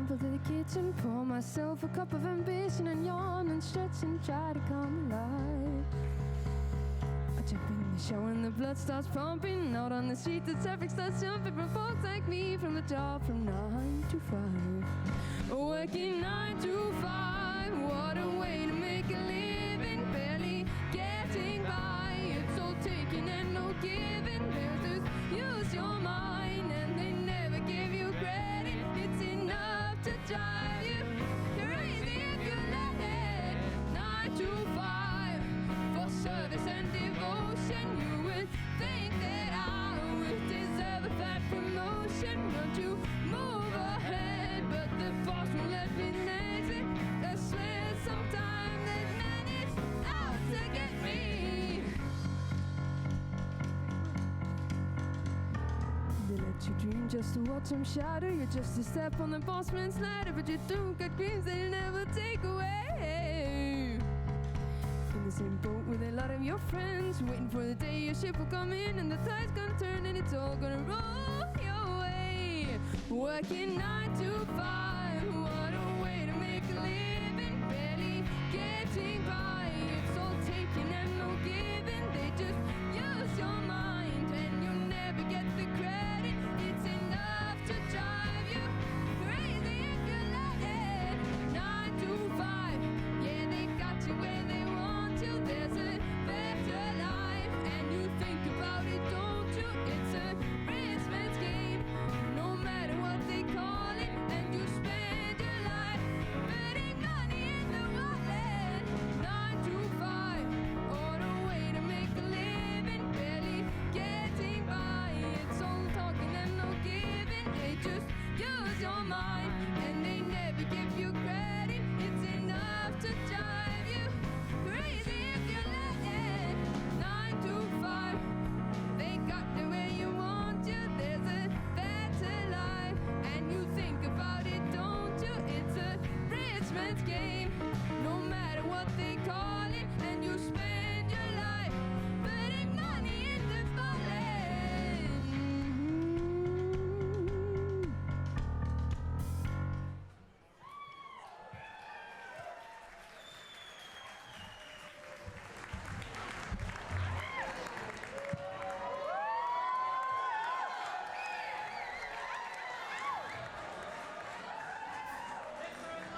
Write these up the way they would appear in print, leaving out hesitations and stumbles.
stumble to the kitchen, pour myself a cup of ambition and yawn and stretch and try to come alive. I jump in the shower and the blood starts pumping. Out on the street the traffic starts jumping for folks like me from the job from 9 to 5. Working 9 to 5, what a way to make a living. Barely getting by, it's all taking and no giving. They'll just use your mind and they never give you credit. It's enough to drive you crazy if you let it. 9 to 5 for service and devotion. You would think that I would deserve a fat promotion. Want to move ahead, but the boss won't let me exit. I swear sometime that man is out to get me. They let you dream just to watch them shatter. You're just a step on the bossman's ladder, but you don't got dreams they'll never take away. In the same boat with a lot of your friends, waiting for the day your ship will come in and the tide's gonna turn and it's all gonna roll your way. Working 9 to 5, what a way to make a living. Barely getting by, it's all taking and no giving. They just use your mind and you'll never get the credit. It's enough to drive you crazy if you let it. 9 to 5, yeah, they got you where they want you. There's a better life and you think about it, don't you? It's a rich man's game, no matter what they call it. And you spend your life putting money in the wallet. 9 to 5, what a way to make a living. Barely getting by, it's all talking and no giving. They just use your mind and they never give you credit. It's enough to drive you crazy if you let it. 9 to 5, they got you where you want you. There's a better life and you think about it, don't you? It's a rich man's game, no matter what they call it. And you spend your life putting money in the wallet.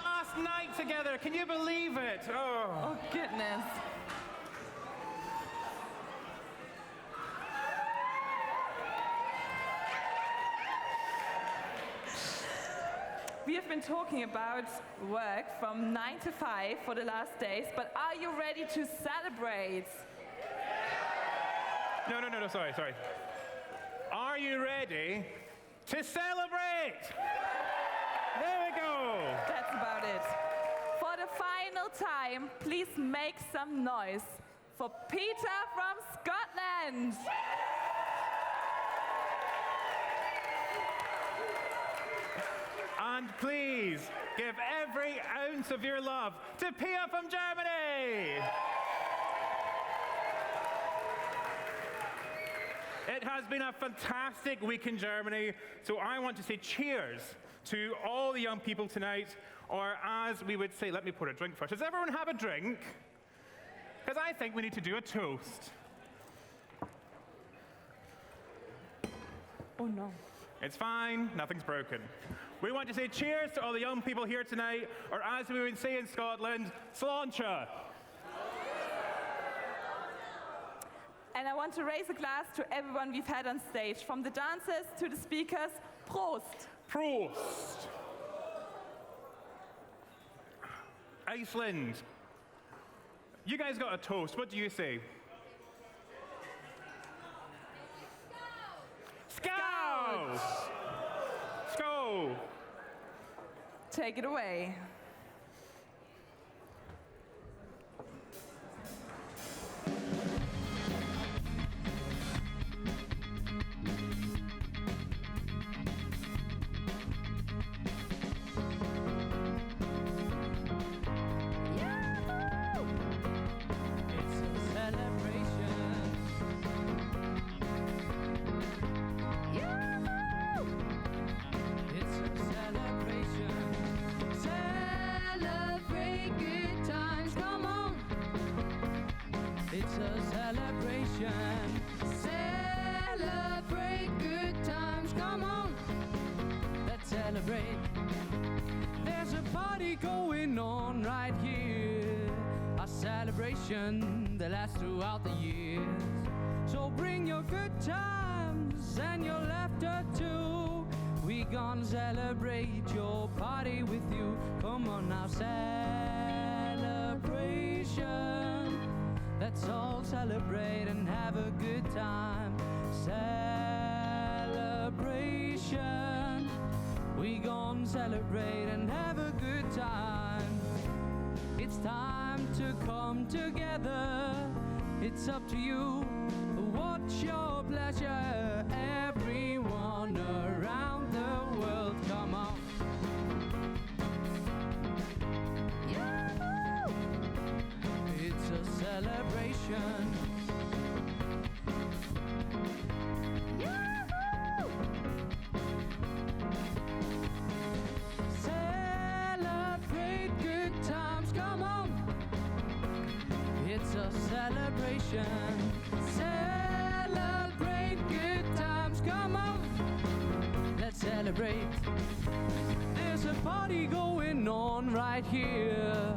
Last night together, can you believe it? Oh. Oh, goodness. We have been talking about work from 9 to 5 for the last days, but are you ready to celebrate? No, sorry. Are you ready to celebrate? There we go. That's about it. For the final time, please make some noise for Peter from Scotland. And please give every ounce of your love to Pia from Germany. It has been a fantastic week in Germany, so I want to say cheers to all the young people tonight, or as we would say, let me pour a drink first. Does everyone have a drink? Because I think we need to do a toast. Oh no. It's fine, nothing's broken. We want to say cheers to all the young people here tonight, or as we would say in Scotland, sláinte. And I want to raise a glass to everyone we've had on stage, from the dancers to the speakers. Prost! Prost! Iceland. You guys got a toast. What do you say? Skål! Skål! Take it away. It's a celebration. celebrate. There's a party going on right here, a celebration that lasts throughout the years. So bring your good times and your laughter too. We gonna celebrate your party with you. Come on now, celebration. Let's all celebrate and have a good time. Celebration. We gon' celebrate and have a good time. It's time to come together. It's up to you. What's your pleasure? Everyone around the world, come on. Yahoo! It's a celebration. Yahoo! Celebrate good times, come on. It's a celebration. Celebrate good times, come on. Let's celebrate. There's a party going on right here,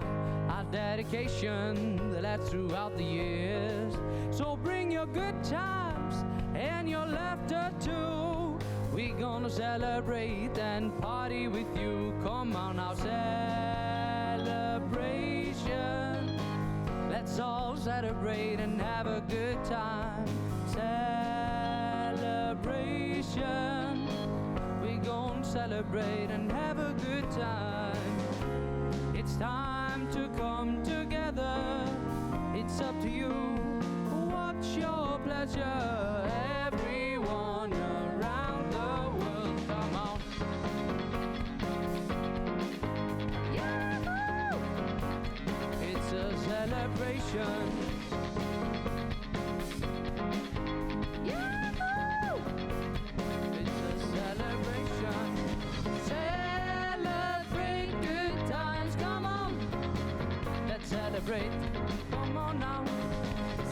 our dedication that lasts throughout the years. So bring your good times and your laughter too. We gonna celebrate and party with you. Come on now, celebration. Let's all celebrate and have a good time. Celebration. We gon' celebrate and have a good time. It's time to come together. It's up to you. What's your pleasure? Everyone around the world, come on. Yahoo! It's a celebration. Yahoo! It's a celebration. Celebrate good times, come on. Let's celebrate. Come on now.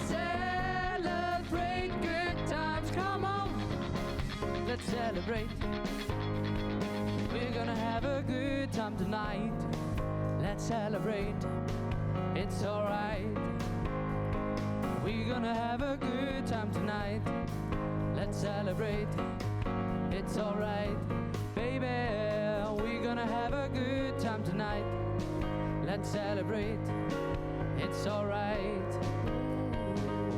Celebrate good times, come on. Let's celebrate. We're gonna have a good time tonight. Let's celebrate. It's alright. We're gonna have a good time tonight. Let's celebrate. It's alright. Baby, we're gonna have a good time tonight. Let's celebrate. It's alright.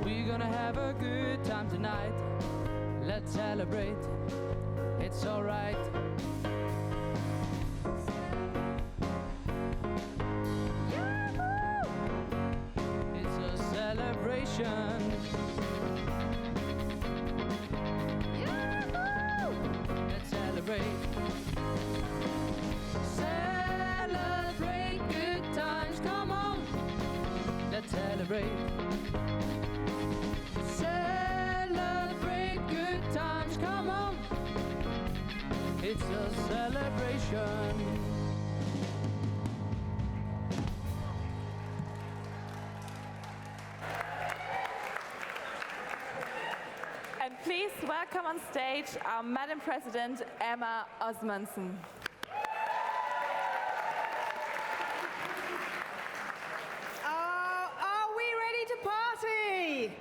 We're gonna have a good time tonight. Let's celebrate. It's alright. It's a celebration. Let's celebrate. Celebrate good times, come on. Let's celebrate. Celebrate good times, come on. It's a celebration. And please welcome on stage our Madam President, Emma Osmundson. Are we ready to party?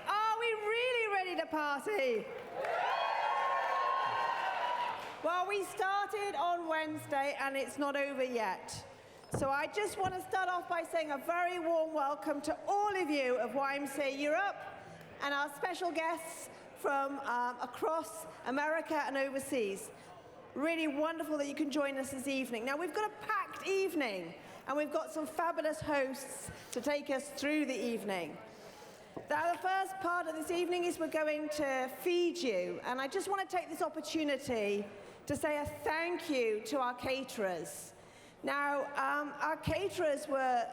Are we really ready to party? Well, we started on Wednesday and it's not over yet. So I just want to start off by saying a very warm welcome to all of you of YMCA Europe and our special guests from across America and overseas. Really wonderful that you can join us this evening. Now, we've got a packed evening, and we've got some fabulous hosts to take us through the evening. Now, the first part of this evening is we're going to feed you, and I just want to take this opportunity to say a thank you to our caterers. Now, our caterers were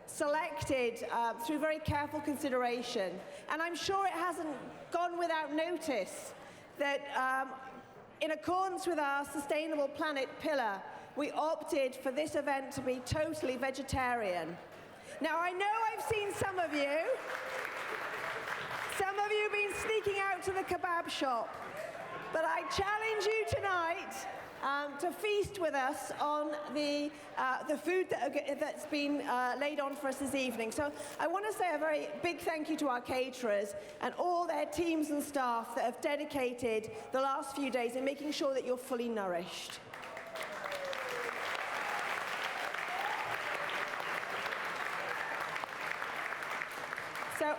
selected through very careful consideration, and I'm sure it hasn't gone without notice that in accordance with our Sustainable Planet pillar, we opted for this event to be totally vegetarian. Now, I know I've seen some of you been sneaking out to the kebab shop. But I challenge you tonight to feast with us on the food that's been laid on for us this evening. So I want to say a very big thank you to our caterers and all their teams and staff that have dedicated the last few days in making sure that you're fully nourished. So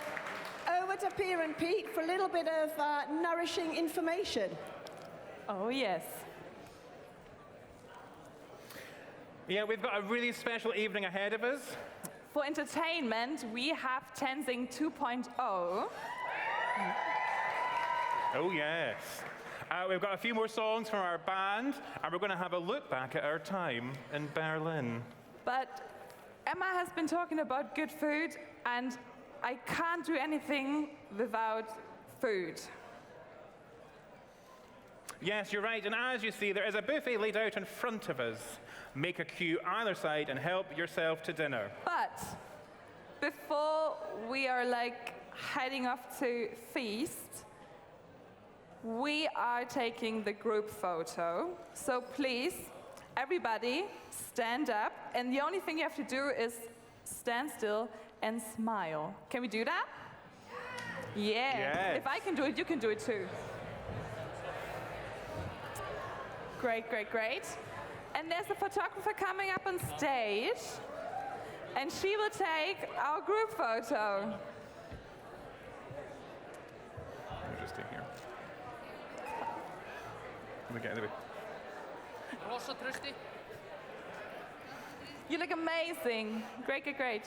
over to Pia and Pete for a little bit of nourishing information. Oh, yes. Yeah, we've got a really special evening ahead of us. For entertainment, we have Tenzing 2.0. Oh, yes. We've got a few more songs from our band, and we're going to have a look back at our time in Berlin. But Emma has been talking about good food, and I can't do anything without food. Yes, you're right. And as you see, there is a buffet laid out in front of us. Make a queue either side and help yourself to dinner. But before we are heading off to feast, we are taking the group photo. So please, everybody, stand up. And the only thing you have to do is stand still and smile. Can we do that? Yeah. Yes. If I can do it, you can do it too. Great, great, great. And there's a photographer coming up on stage, and she will take our group photo. We'll just stay here. Okay, You look amazing. Great, great, great.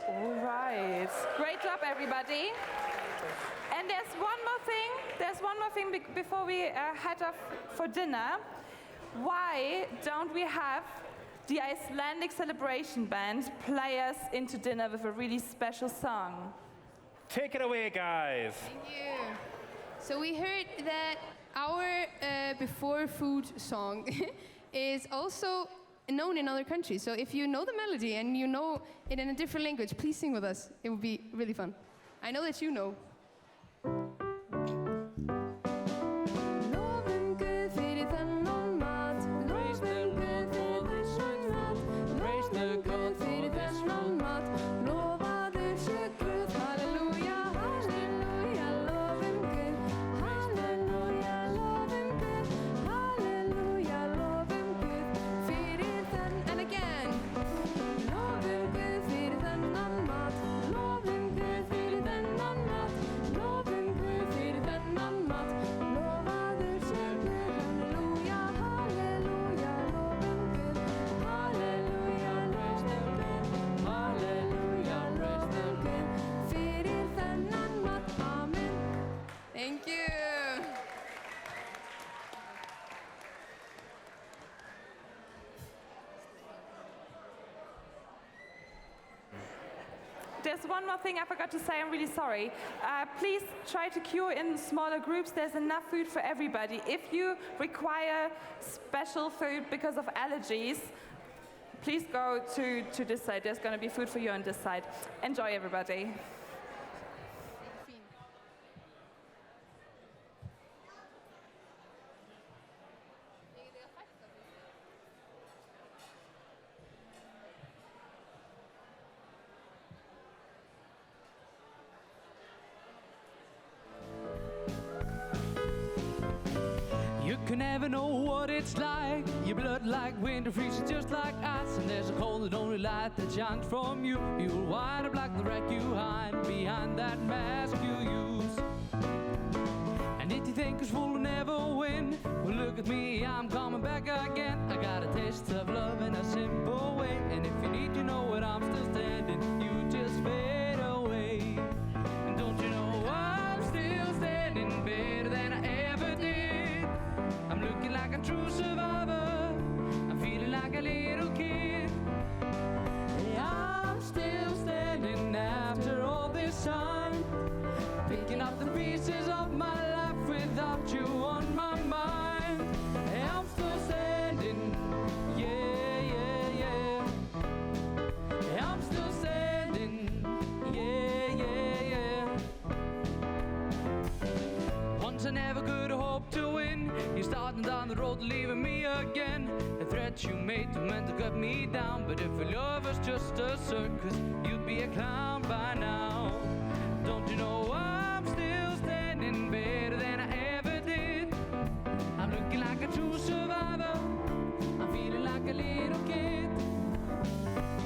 All right. Great job, everybody. And there's one more thing. Before we head off for dinner. Why don't we have the Icelandic celebration band play us into dinner with a really special song? take it away, guys. Thank you. So we heard that our before food song is also known in other countries. So if you know the melody and you know it in a different language, please sing with us. It would be really fun. I know that you know. Thank you. There's one more thing I forgot to say, I'm really sorry. Please try to queue in smaller groups. There's enough food for everybody. If you require special food because of allergies, please go to this side. There's going to be food for you on this side. Enjoy, everybody. You can never know what it's like. Your blood like winter freezes just like ice, and there's a cold and only light that shines from you. You'll wind up like the wreck you hide behind that mask you use. And if you think it's full will never win, well look at me, I'm coming back again. I got a taste of love in a simple way, and if you need to know it, I'm still standing. You just fade away. And don't you know I'm still standing better than I ever did. I'm looking like a true survivor, I'm feeling like a little kid. Yeah, I'm still standing after all this time, picking up the pieces of my life without you on my mind. Yeah, I'm still standing, yeah, yeah, yeah. Yeah, I'm still standing, yeah, yeah, yeah. Once I never could hope to win, you're starting down the road leaving me again. The threat you made were meant to cut me down, but if your love was just a circus, you'd be a clown by now. Don't you know I'm still standing better than I ever did. I'm looking like a true survivor, I'm feeling like a little kid.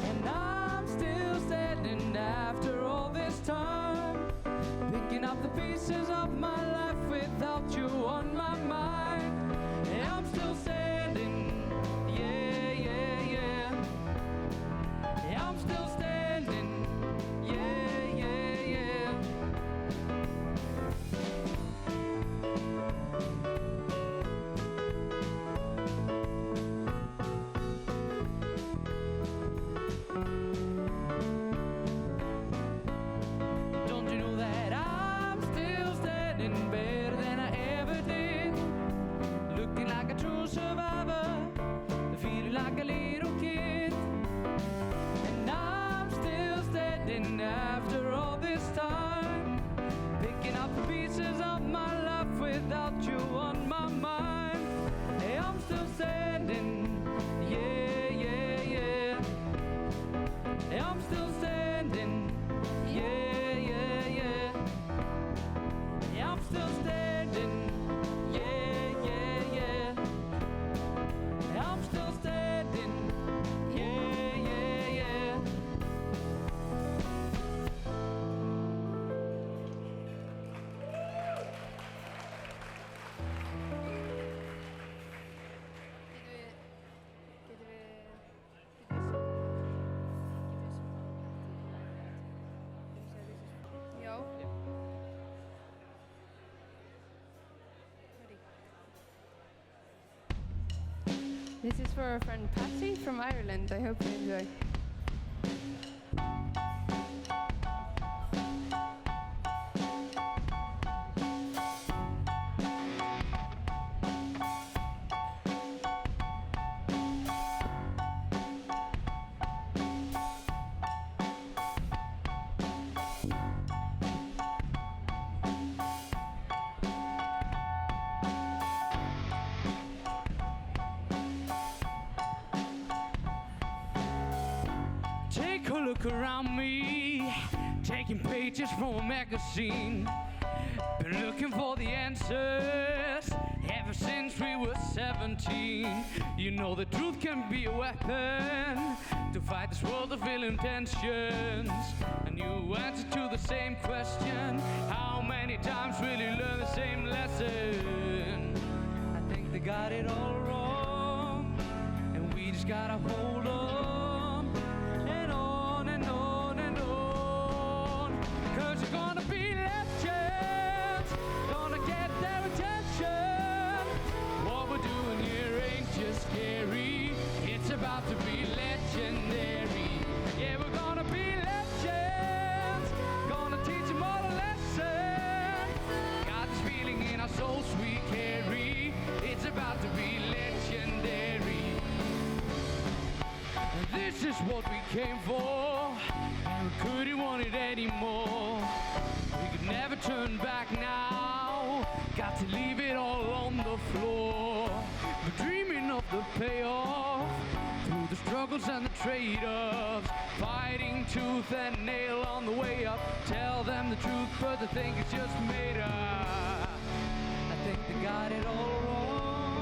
And I'm still standing after all this time, picking up the pieces of my life without you on my mind. Yeah, I'm still standing, yeah, yeah, yeah. Yeah, I'm still standing, yeah, yeah, yeah. Don't you know that I'm still standing better than I ever did? Looking like a true survivor, feeling like a little kid. And I'm still standing after all this time, picking up the pieces of my life without you on my mind. Hey, I'm still standing, yeah, yeah, yeah. Hey, I'm still standing, yeah, yeah, yeah. Hey, I'm still standing, yeah, yeah, yeah. Hey, I'm still standing, yeah, yeah, yeah. Jo. This is for our friend Patty from Ireland. I hope you enjoy. Take a look around me, taking pages from a magazine. Been looking for the answers ever since we were 17. You know the truth can be a weapon to fight this world of ill intentions. A new answer to the same question: how many times will you learn the same lesson? I think they got it all wrong, and we just gotta hold on and on and on and on. 'Cause you're gonna be legends, gonna get their attention. What we're doing here ain't just scary, it's about to be legendary. Yeah, we're gonna be legends, gonna teach them all a lesson. Got this feeling in our souls we carry, it's about to be legendary. This is what we came for, and we couldn't want it anymore. We could never turn back now, got to leave it all on the floor. We're dreaming of the payoff, through the struggles and the trade-offs, fighting tooth and nail on the way up. Tell them the truth, but they think it's just made up. I think they got it all wrong,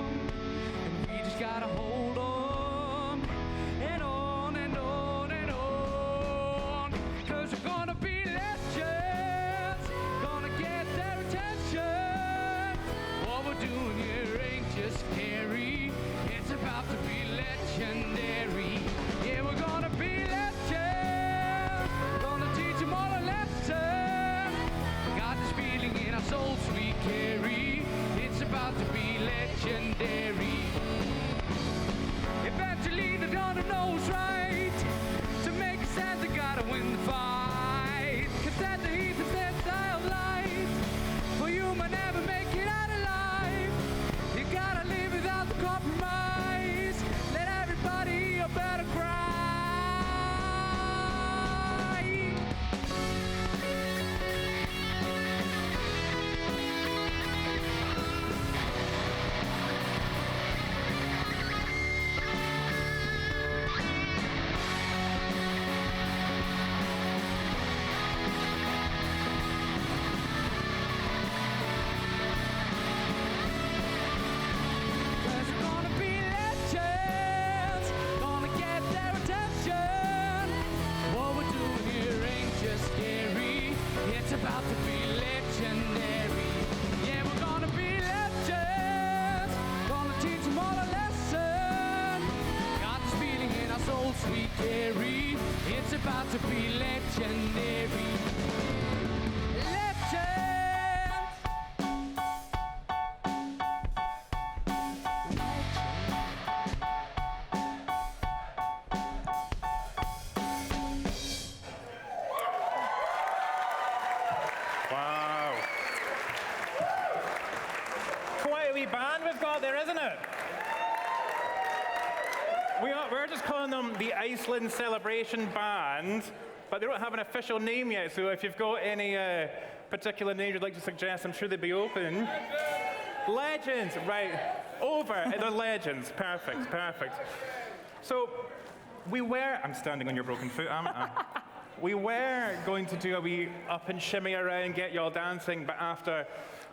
legendary. It's about to be legendary. Legend! Wow. Quite a wee band we've got there, isn't it? We're just calling them the Iceland Celebration Band, but they don't have an official name yet, so if you've got any particular name you'd like to suggest, I'm sure they'd be open. Legends, right. Over. They're legends. Perfect, perfect. So, I'm standing on your broken foot, aren't I? We were going to do a wee up and shimmy around, get you all dancing, but after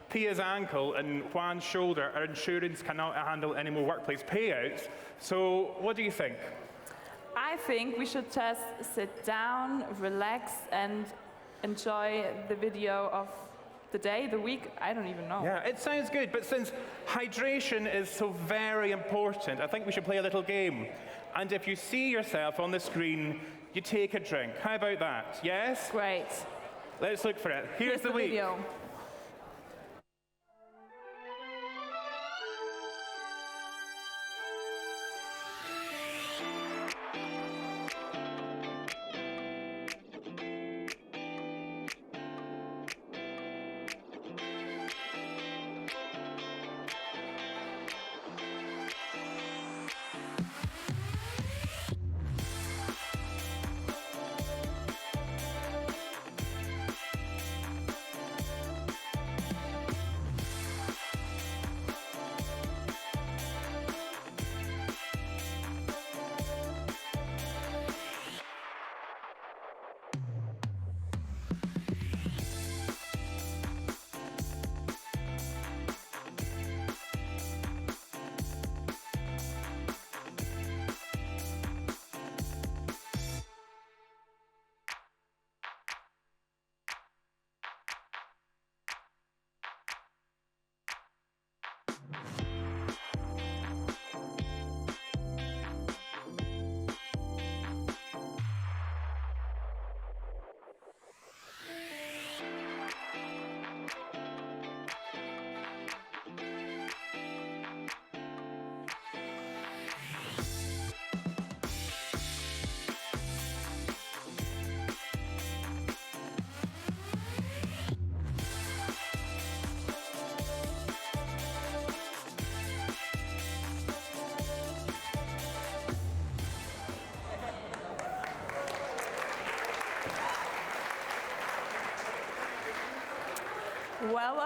Pia's ankle and Juan's shoulder, our insurance cannot handle any more workplace payouts. So what do you think? I think we should just sit down, relax, and enjoy the video of the day, the week, I don't even know. Yeah, it sounds good, but since hydration is so very important, I think we should play a little game. And if you see yourself on the screen, you take a drink. How about that? Yes? Great. Let's look for it. Here's the week. video. Well,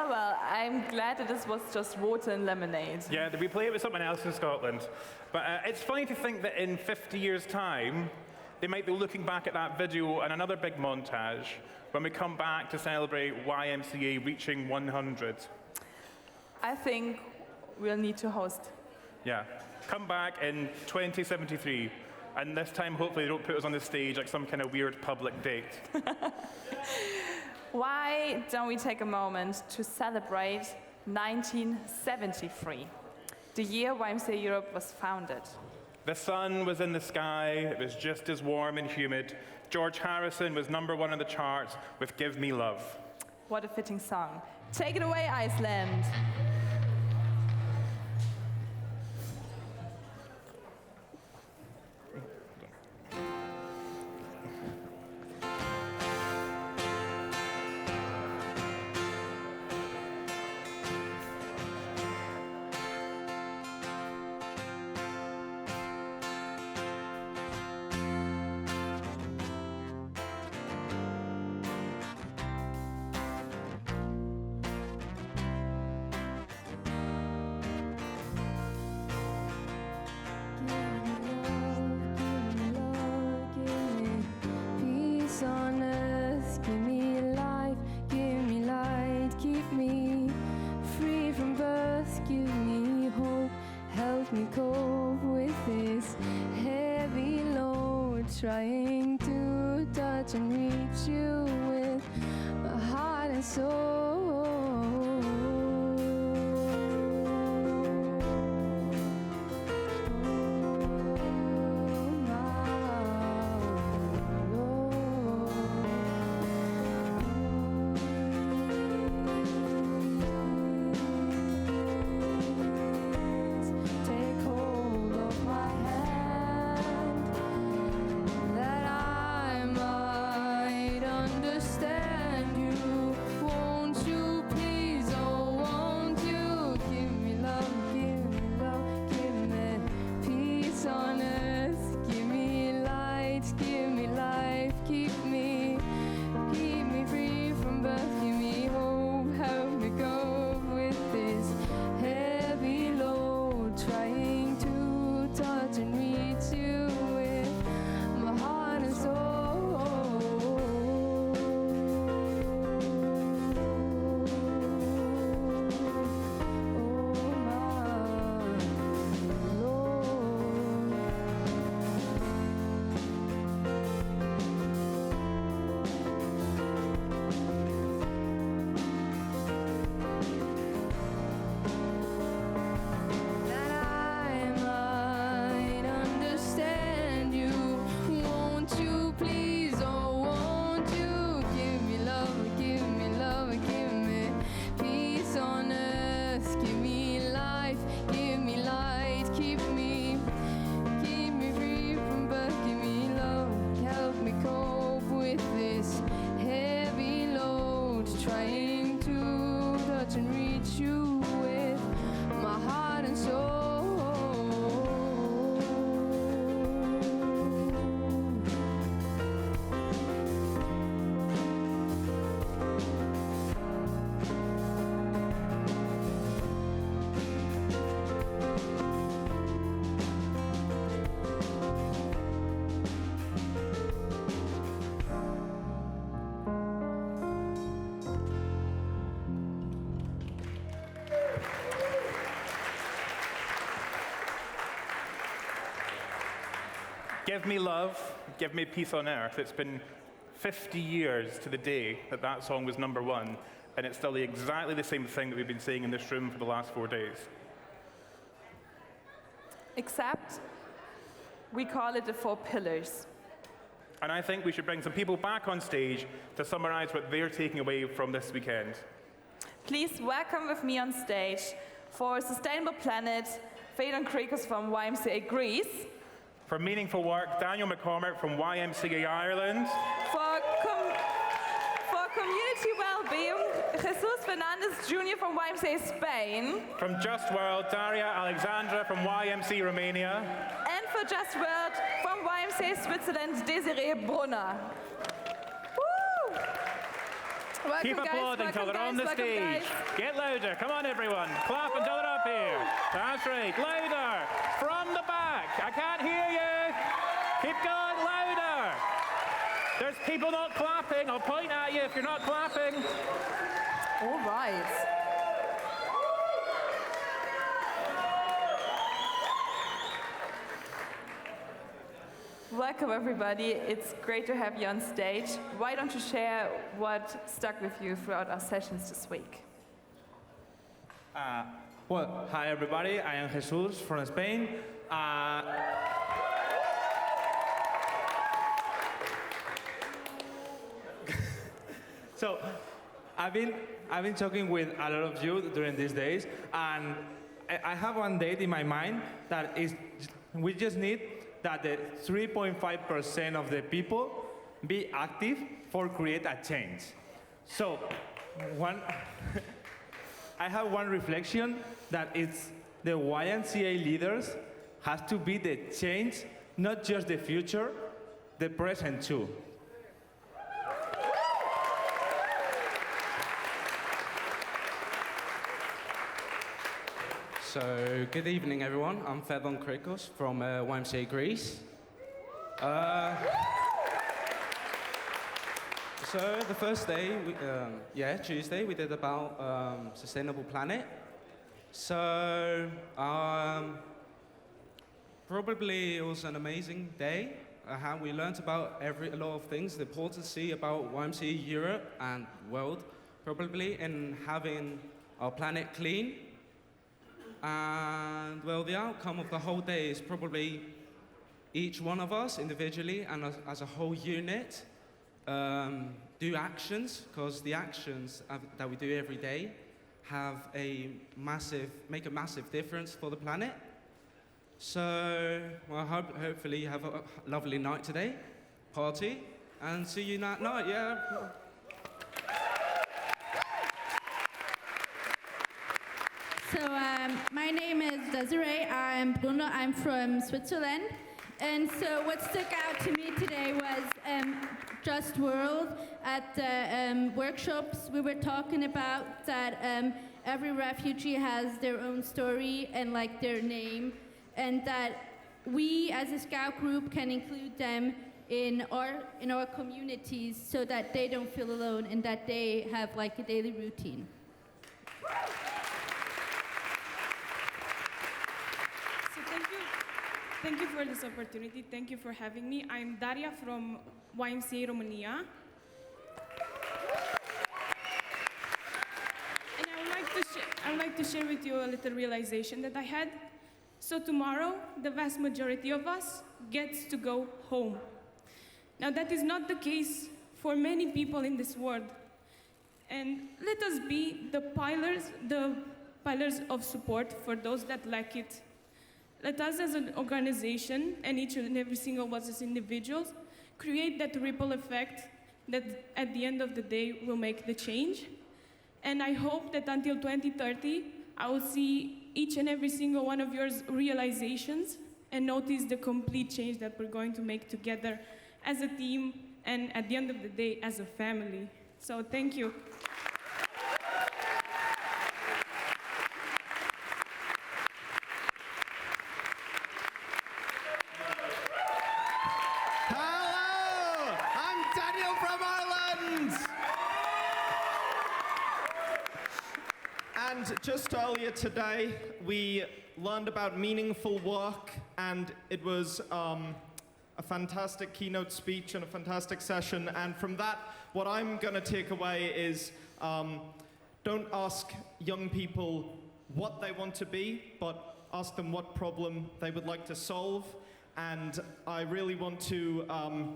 I'm glad that this was just water and lemonade. Yeah, we play it with someone else in Scotland. But it's funny to think that in 50 years' time, they might be looking back at that video and another big montage when we come back to celebrate YMCA reaching 100. I think we'll need to host. Yeah. Come back in 2073. And this time, hopefully, they don't put us on the stage like some kind of weird public date. Why don't we take a moment to celebrate 1973, the year YMCA Europe was founded? The sun was in the sky, it was just as warm and humid. George Harrison was #1 on the charts with Give Me Love. What a fitting song. Take it away, Iceland. Trying to touch and reach you with my heart and soul. Oh, my. Give me love, give me peace on earth. It's been 50 years to the day that that song was #1, and it's still exactly the same thing that we've been saying in this room for the last 4 days. Except we call it the 4 pillars. And I think we should bring some people back on stage to summarize what they're taking away from this weekend. Please welcome with me on stage for Sustainable Planet, Phelan Krikos from YMCA Greece. For meaningful work, Daniel McCormick from YMCA Ireland. For community well-being, Jesus Fernandez Jr. from YMCA Spain. From Just World, Daria Alexandra from YMCA Romania. And for Just World from YMCA Switzerland, Desiree Brunner. Woo! Welcome, Keep applauding until they're on the stage. Get louder. Come on, everyone. Clap until they're up here. That's right. Louder. From the back. I can't hear you. Keep going. Louder. There's people not clapping. I'll point at you if you're not clapping. All right. Welcome, everybody. It's great to have you on stage. Why don't you share what stuck with you throughout our sessions this week? Well, hi everybody. I am Jesus from Spain. So, I've been talking with a lot of you during these days, and I have one date in my mind that is we just need that the 3.5% of the people be active for create a change. So, I have one reflection that it's the YMCA leaders has to be the change, not just the future, the present too. So, good evening, everyone. I'm Phelan Krikos from YMCA Greece. So, the first day, Tuesday, we did about Sustainable Planet. So, probably it was an amazing day. How we learned about a lot of things, the importance about YMCA Europe and world, probably, in having our planet clean. And well, the outcome of the whole day is probably each one of us individually and as a whole unit do actions, because the actions that we do every day make a massive difference for the planet. So, well, hopefully you have a lovely night today, party, and see you that night, yeah? So my name is Desiree. I'm Bruno. I'm from Switzerland. And so what stuck out to me today was Just World. At the workshops, we were talking about that every refugee has their own story and like their name, and that we as a Scout group can include them in our communities so that they don't feel alone and that they have like a daily routine. Thank you for this opportunity. Thank you for having me. I'm Daria from YMCA Romania. And I would like to share with you a little realization that I had. So tomorrow, the vast majority of us gets to go home. Now that is not the case for many people in this world. And let us be the pillars of support for those that lack it. Let us as an organization, and each and every single one as individuals, create that ripple effect that at the end of the day will make the change. And I hope that until 2030, I will see each and every single one of your realizations and notice the complete change that we're going to make together as a team and at the end of the day as a family. So thank you. And just earlier today, we learned about meaningful work, and it was a fantastic keynote speech and a fantastic session. And from that, what I'm going to take away is don't ask young people what they want to be, but ask them what problem they would like to solve. And I really want to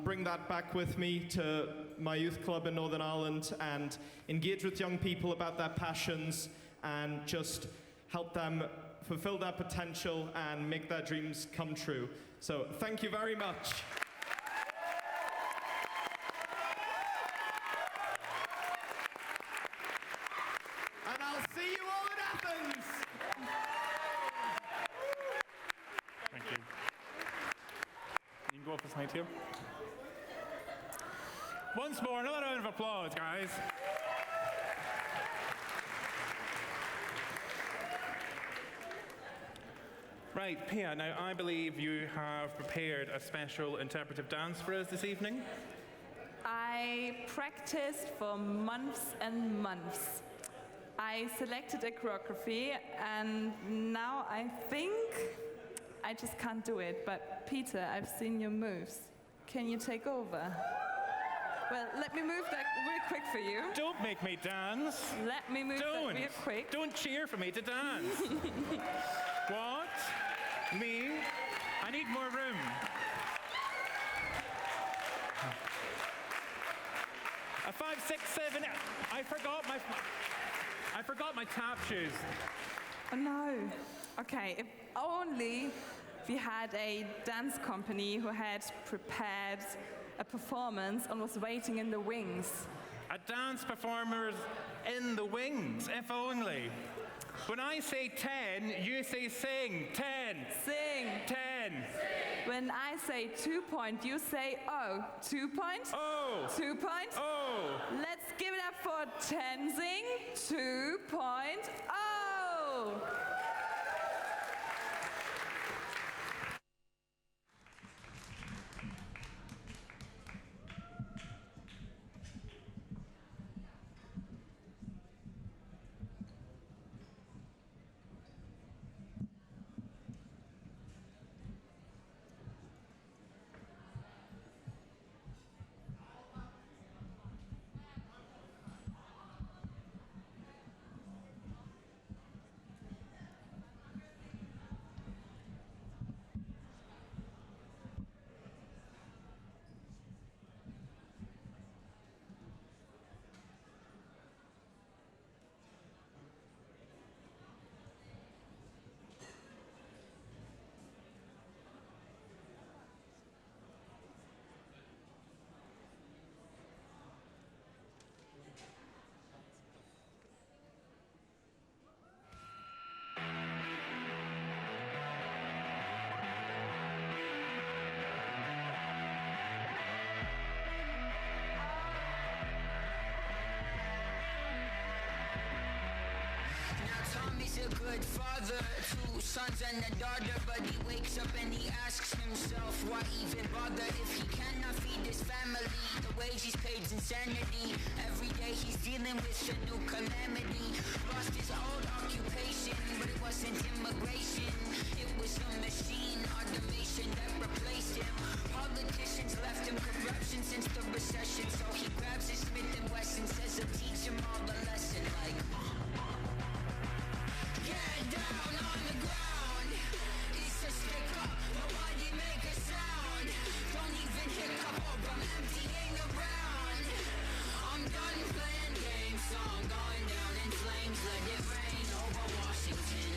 bring that back with me to my youth club in Northern Ireland and engage with young people about their passions and just help them fulfill their potential and make their dreams come true. So thank you very much. And I'll see you all in Athens. Thank you. You can go up this night here. Once more, another round of applause, guys. Right, Pia, now I believe you have prepared a special interpretive dance for us this evening. I practiced for months and months. I selected a choreography, and now I think I just can't do it. But Peter, I've seen your moves. Can you take over? Well, let me move that real quick for you. Don't make me dance. Let me move that real quick. Don't cheer for me to dance. What? Me? I need more room. A 5, 6, 7. I forgot my tap shoes. Oh no. Okay, if only we had a dance company who had prepared a performance and was waiting in the wings. A dance performer in the wings, if only. When I say 10, you say sing. 10. Sing. 10. When I say 2 point, you say oh. 2 point. Oh. 2 point. Oh. Let's give it up for Tenzing 2.0. Tommy's a good father, 2 sons and a daughter, but he wakes up and he asks himself, why even bother if he cannot feed his family? The wage he's paid's insanity. Every day he's dealing with a new calamity. Lost his old occupation, but it wasn't immigration. It was a machine, automation that replaced him. Politicians left him corruption since the recession, so he grabs his Smith & Wesson, says he'll teach him all a lesson like, get down on the ground. It's a stick up, nobody make a sound. Don't even hiccup or I'm emptying around. I'm done playing games, so I'm going down in flames. Let it rain over Washington.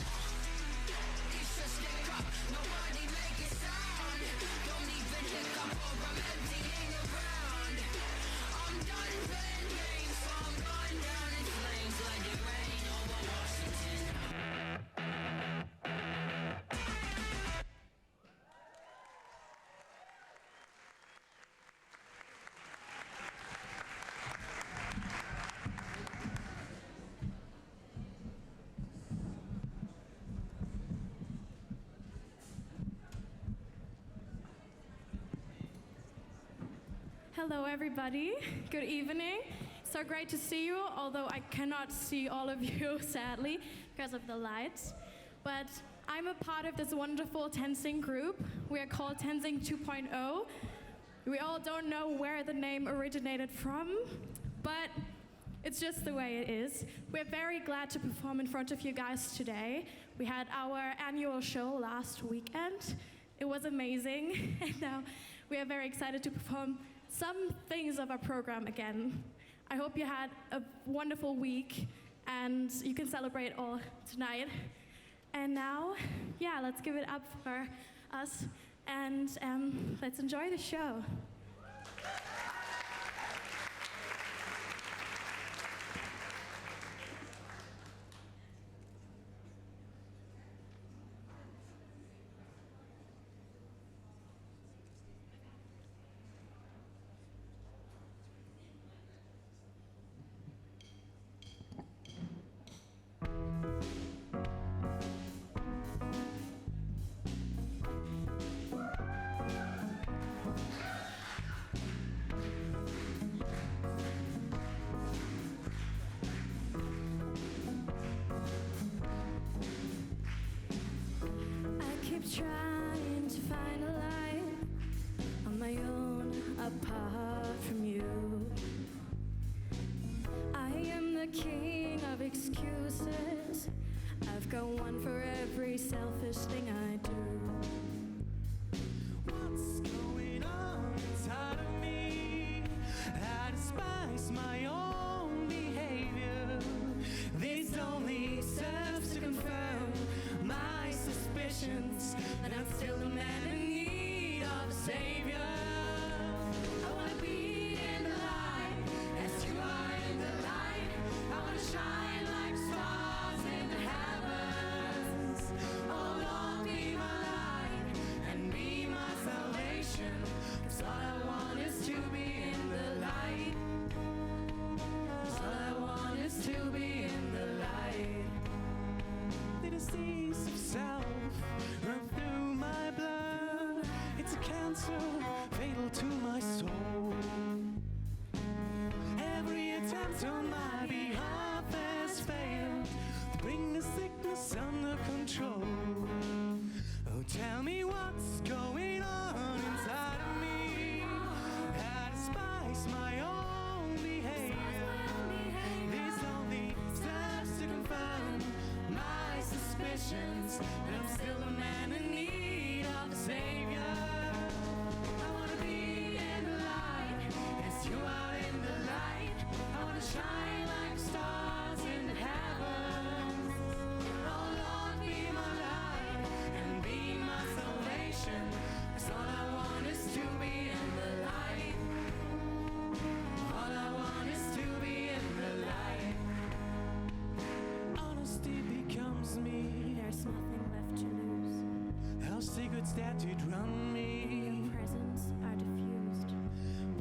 It's a stick up, nobody make a sound. Don't even hiccup or I'm emptying around. I'm done playing games, so I'm going down in flames. Let it rain over Washington. Hello, everybody. Good evening. So great to see you, although I cannot see all of you, sadly, because of the lights. But I I'm a part of this wonderful Tenzing group. We are called Tenzing 2.0. We all don't know where the name originated from, but it's just the way it is. We're very glad to perform in front of you guys today. We had our annual show last weekend. It was amazing, and now we are very excited to perform some things of our program again. I hope you had a wonderful week, and you can celebrate all tonight. And now, yeah, let's give it up for us, and let's enjoy the show. Trying to find a life on my own apart from you. I am the king of excuses. I've got one for every selfish thing I do. What's going on inside of me? I despise my own behavior. This only serves to confirm my suspicions that I'm still a man in need of a savior. I want to be in the light as you are in the light. I want to shine like stars in the heavens. Oh Lord, be my light and be my salvation. 'Cause all I want is to be in the light. 'Cause all I want is to be in the light. The disease of self run through my blood. It's a cancer fatal to my soul. Every attempt on my behalf has failed to bring the sickness under control. Oh, tell me what's going on inside of me. I despise my own behavior. This only serves to confirm my suspicions that I'm still a man in need of a savior. I want to be in the light as you are in the light. I want to shine like stars in the heavens. Oh Lord, be my light and be my salvation. 'Cause all I want is to be in the light. All I want is to be in the light. Honesty becomes me. There's nothing left to lose. How secrets that you drown me. Your presence are diffused.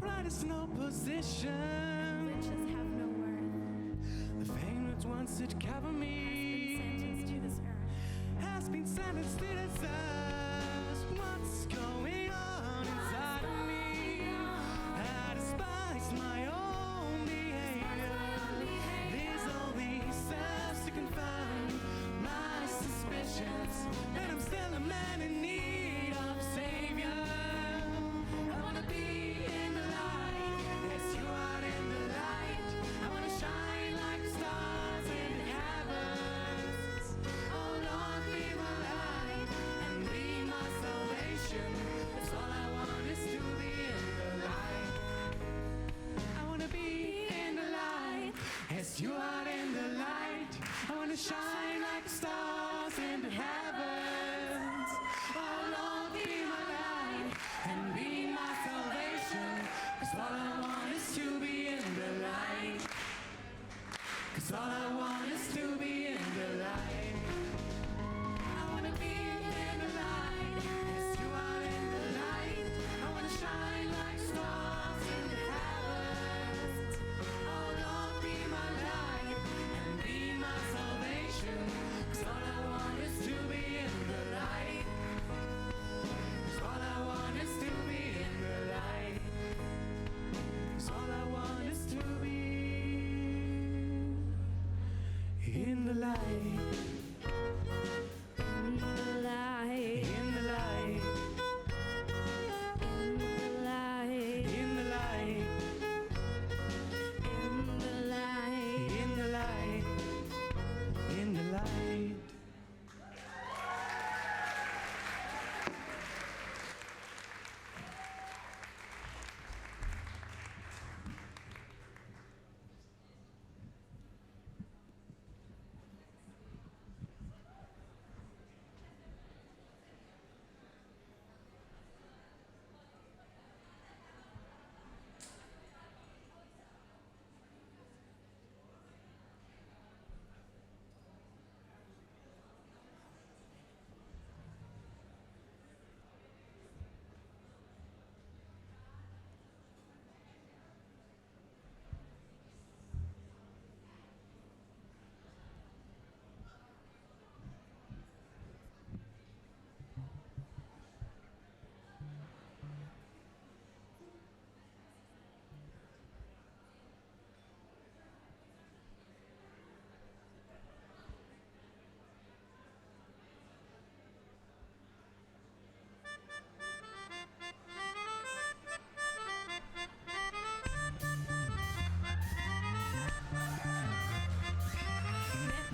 Pride is no position. Riches have no worth. The fame that once did cover me Sentenced to this earth. has been sentenced to this earth. What's going on inside of me? I despise my own behavior. This only serves to confirm my suspicions that I'm still a man in need of a savior. I want to be in the light as you are in the light. I want to shine like stars in the heavens. Oh Lord, be my light and be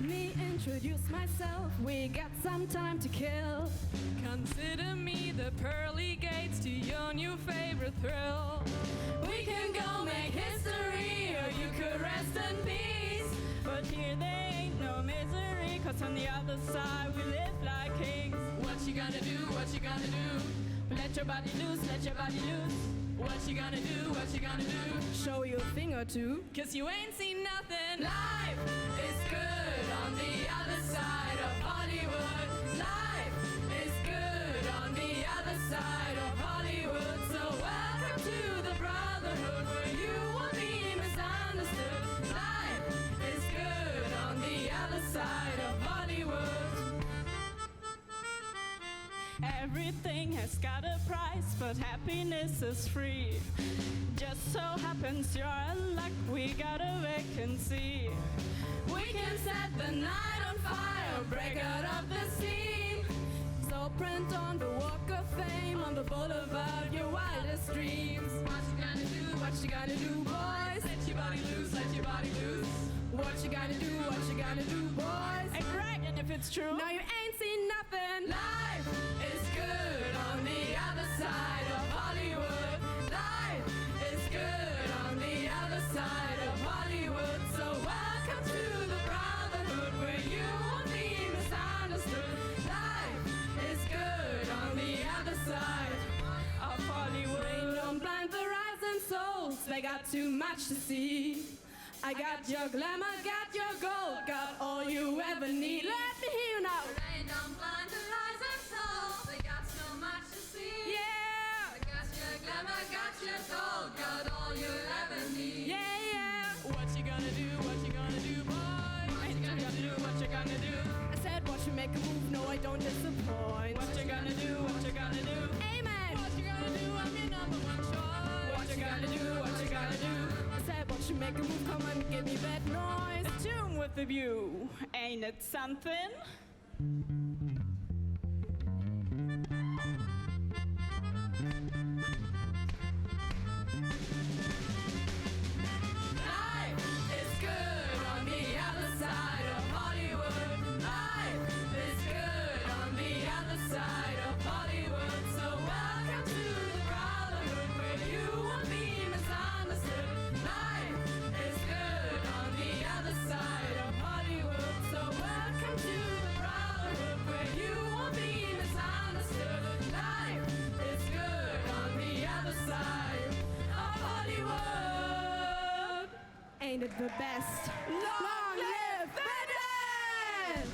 me introduce myself. We got some time to kill. Consider me the pearly gates to your new favorite thrill. We can go make history, or you could rest in peace. But here there ain't no misery, 'cause on the other side we live like kings. What you gonna do? What you gonna do? Let your body loose, let your body loose. What you gonna do? What you gonna do? Show you a thing or two, 'Cause you ain't seen nothing. Life is good on the other side of Hollywood. Life is good on the other side of Hollywood. So welcome to the brotherhood where you won't be misunderstood. Life is good on the other side of Hollywood. everything has got a price, but happiness is free. Just so happens you're in luck, we got a vacancy. We can set the night on fire, break out of the scene. So print on the walk of fame, on the boulevard, your wildest dreams. What you gonna do? What you gonna do, boys? Let your body loose, let your body loose. What you gonna do? What you gonna do, boys? And bragging if it's true. No, you ain't seen nothing. Life is good on the other side of Hollywood. Life is good on the other side of Hollywood. So welcome to the brotherhood where you won't be misunderstood. Life is good on the other side of Hollywood. Rain don't blind the rising souls, they got too much to see. I got your glamour, got your gold, got all you ever need. Let me hear you now. Rain don't blind the rising souls, they got so much to see. Yeah. I got your glamour, got your gold, got all you ever need. Yeah, yeah. What you gonna do? What you gonna do, boy? What you gonna do? What you gonna do? I said, watch you make a move, no, I don't disappoint. What you gonna do? What you gonna do? Amen. What you gonna do? I'm your number one choice. What you gonna do? What you gonna do? I said, watch you make a move, come and give me that noise. A tune with the view, ain't it something? Life is good on the other side of Hollywood. Life is good on the other side of Hollywood. So welcome to the brotherhood where you won't be misunderstood. Life is good on the other side of Hollywood. So welcome to the brotherhood where you won't be misunderstood. Life is good on the other side of Hollywood. Ain't it the best? Long live Bennett!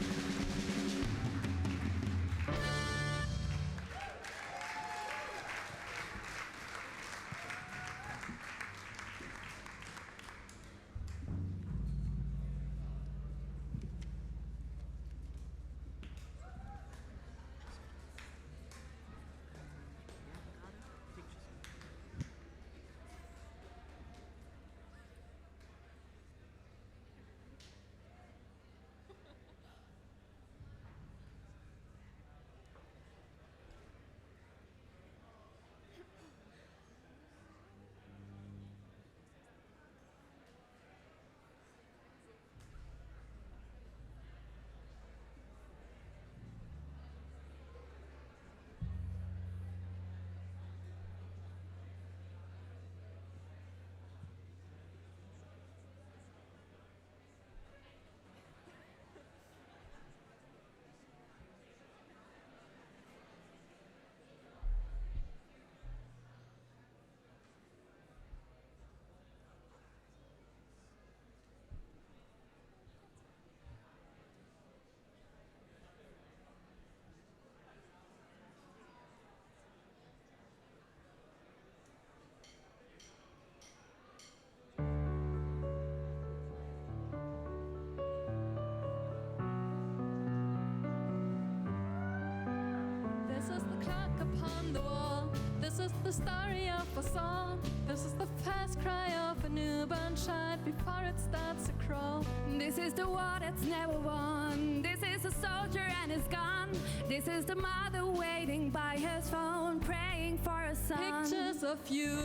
This is the clock upon the wall. This is the story of us all. This is the first cry of a newborn child before it starts to crawl. This is the war that's never won. This is a soldier and his gun. This is the mother waiting by his phone, praying for a son. Pictures of you,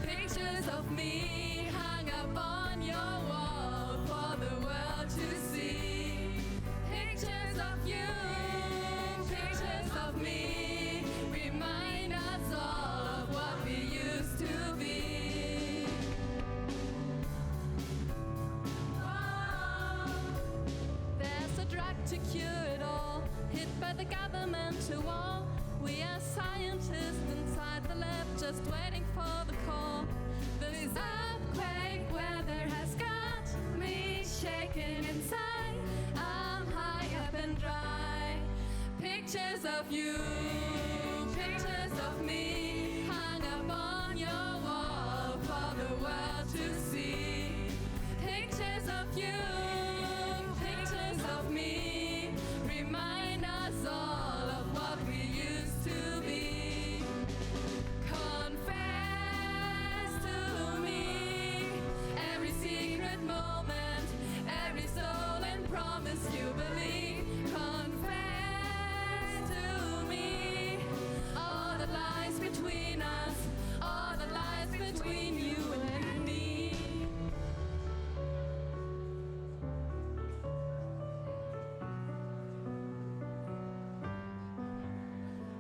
pictures of me, hung up on your wall for the world to see. Pictures of you, pictures of me, remind us all of what we used to be. Whoa. There's a drug to cure it all, hit by the governmental wall. We are scientists inside the lab, just waiting for the call. This earthquake weather has got me shaking inside. I'm high up and dry. Pictures of you, pictures of me, hung up on your wall for the world to see. Pictures of you, pictures of me, remind us all of what we used to be. Confess to me every secret moment, every stolen promise you believe. Confess to me all that lies between us, all that lies between you and me.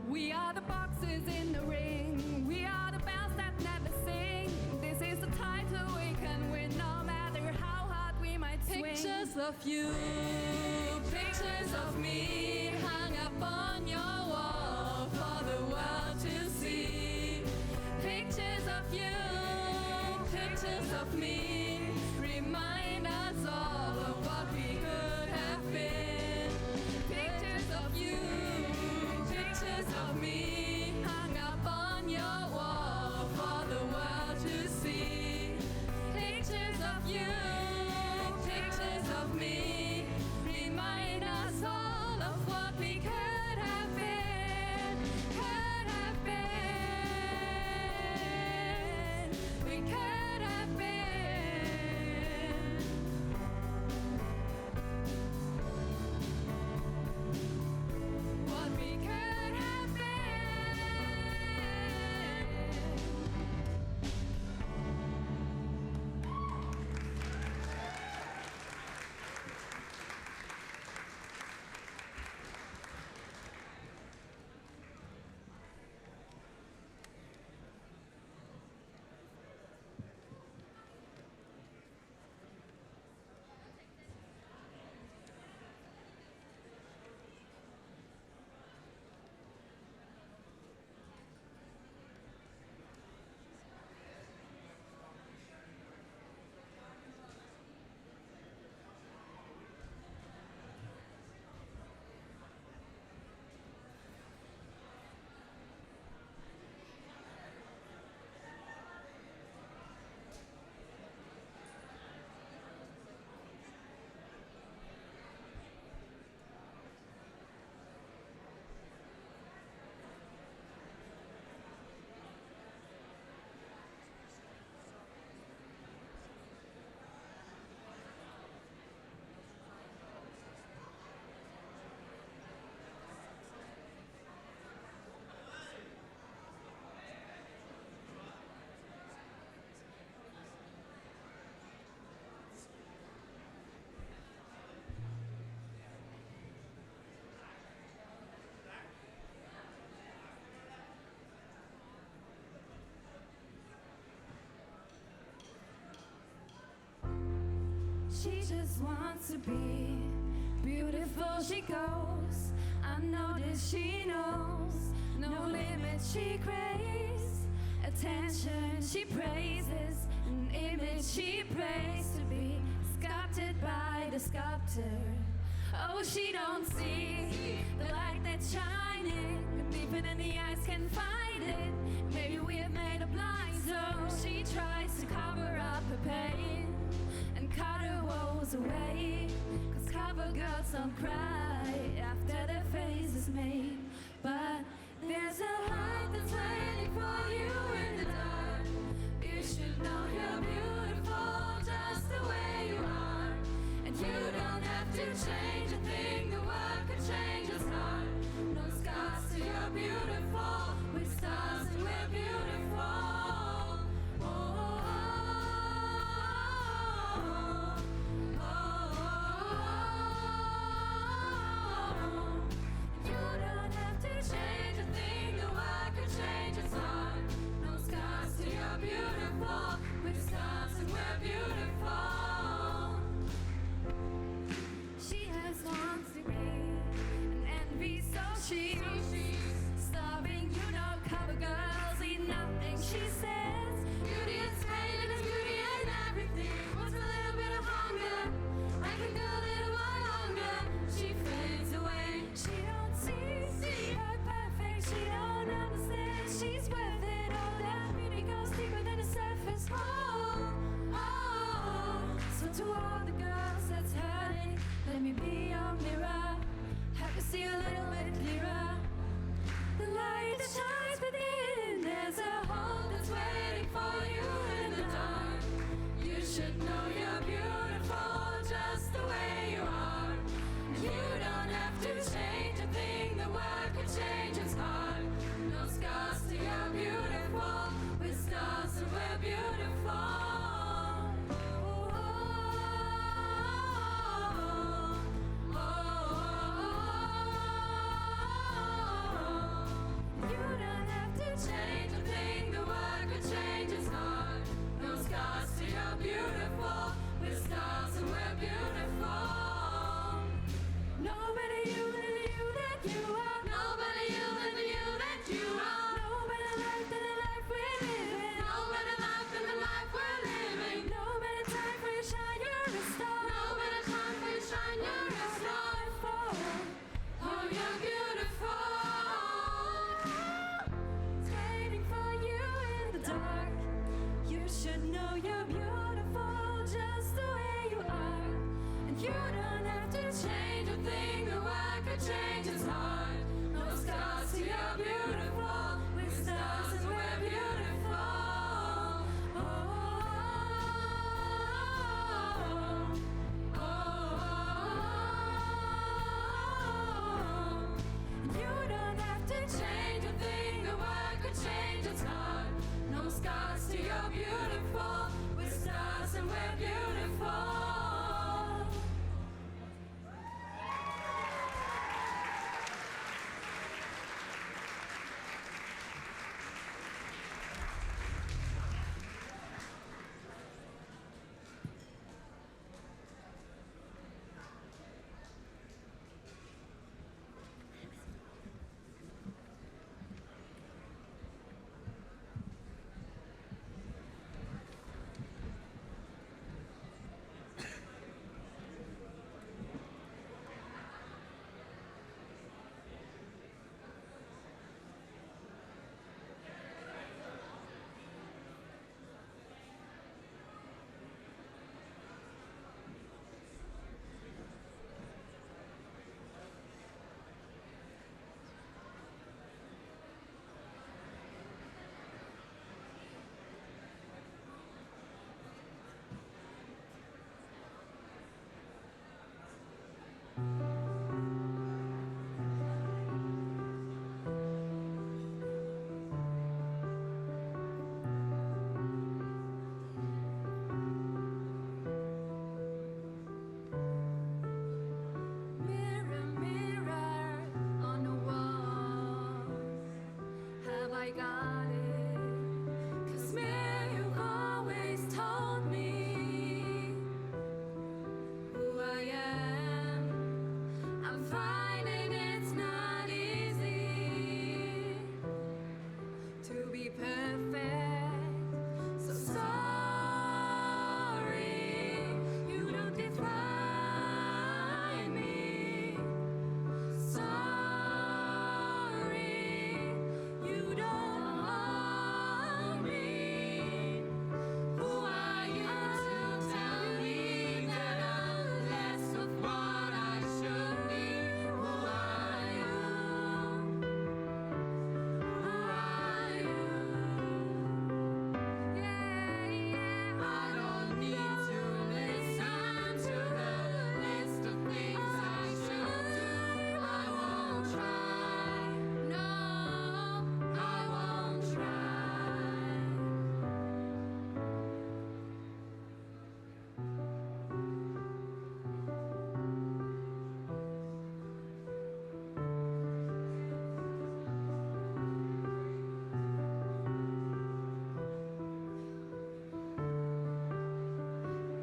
We are the boxes in the ring. We are the bells that never sing. This is the title we can win, no matter how hard we might swing. Pictures of you, pictures of me, hung up on your wall for the world to see. Pictures of you, pictures of me, remind us all of what we could have been. Pictures of you, pictures of me, hung up on your wall for the world to see. Pictures of you, pictures of me, remind us all of what we could have been, could have been, we could have been. What we could have been. She just wants to be beautiful, she goes unnoticed, she knows no limit, she craves attention, she praises an image, she prays to be sculpted by the sculptor. Oh, she don't see the light that's shining, deeper than the eyes can find it. Maybe we have made her blind, so she tries to cover up her pain and cut her woes away. 'Cause cover girls don't cry after their face is made. But there's a light that's waiting for you in the dark. You should know you're beautiful just the way you are. And you don't have to change a thing, the world could change your start. No scars to your beautiful, we start. Oh, oh. So to all the girls that's hurting, let me be your mirror. Help you see a little bit clearer. The light that shines within, there's a hope that's waiting for you in the dark. You should know you're beautiful just the way you are. And you don't have to change a thing, the world can change its heart. No scars to you're beautiful, with stars and we're beautiful. You don't have to change a thing, the world could change its heart. No scars to you're beautiful, with stars and we're beautiful. Nobody you than you that you are. Nobody you than you that you are. No better life than the life we're living. No better life than the life we're living. No better time for you shine, you're a star. No better time for you shine, you're a star. Oh, you're beautiful. It's waiting for you in the dark. You should know you're beautiful just the way you are. And you don't have to change a thing, the world could change its heart. No scars to you're beautiful, with stars and we're beautiful. Oh, oh, oh. You don't have to change a thing, the world could change its heart. No scars to you're beautiful, with stars and we're beautiful. Mirror, mirror on the wall, have I got it? 'Cause mirror, you always told me who I am. I'm finding it's not easy to be perfect. So sorry, you don't define me. Sorry, you don't own me. Who are you to tell me that I'm less of what I should be? Who are you? Who are you? Yeah, yeah. I don't need to listen to the list of things I should do. I won't try. No, I won't try.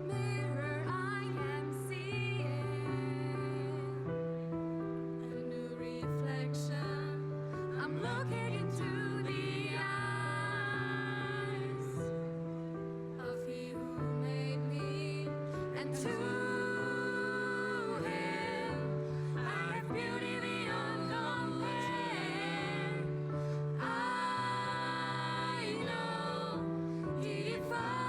Mirror, I am seeing a new reflection. I'm looking into the eyes of He who made me, and to Him I have beauty beyond compare. I know He defines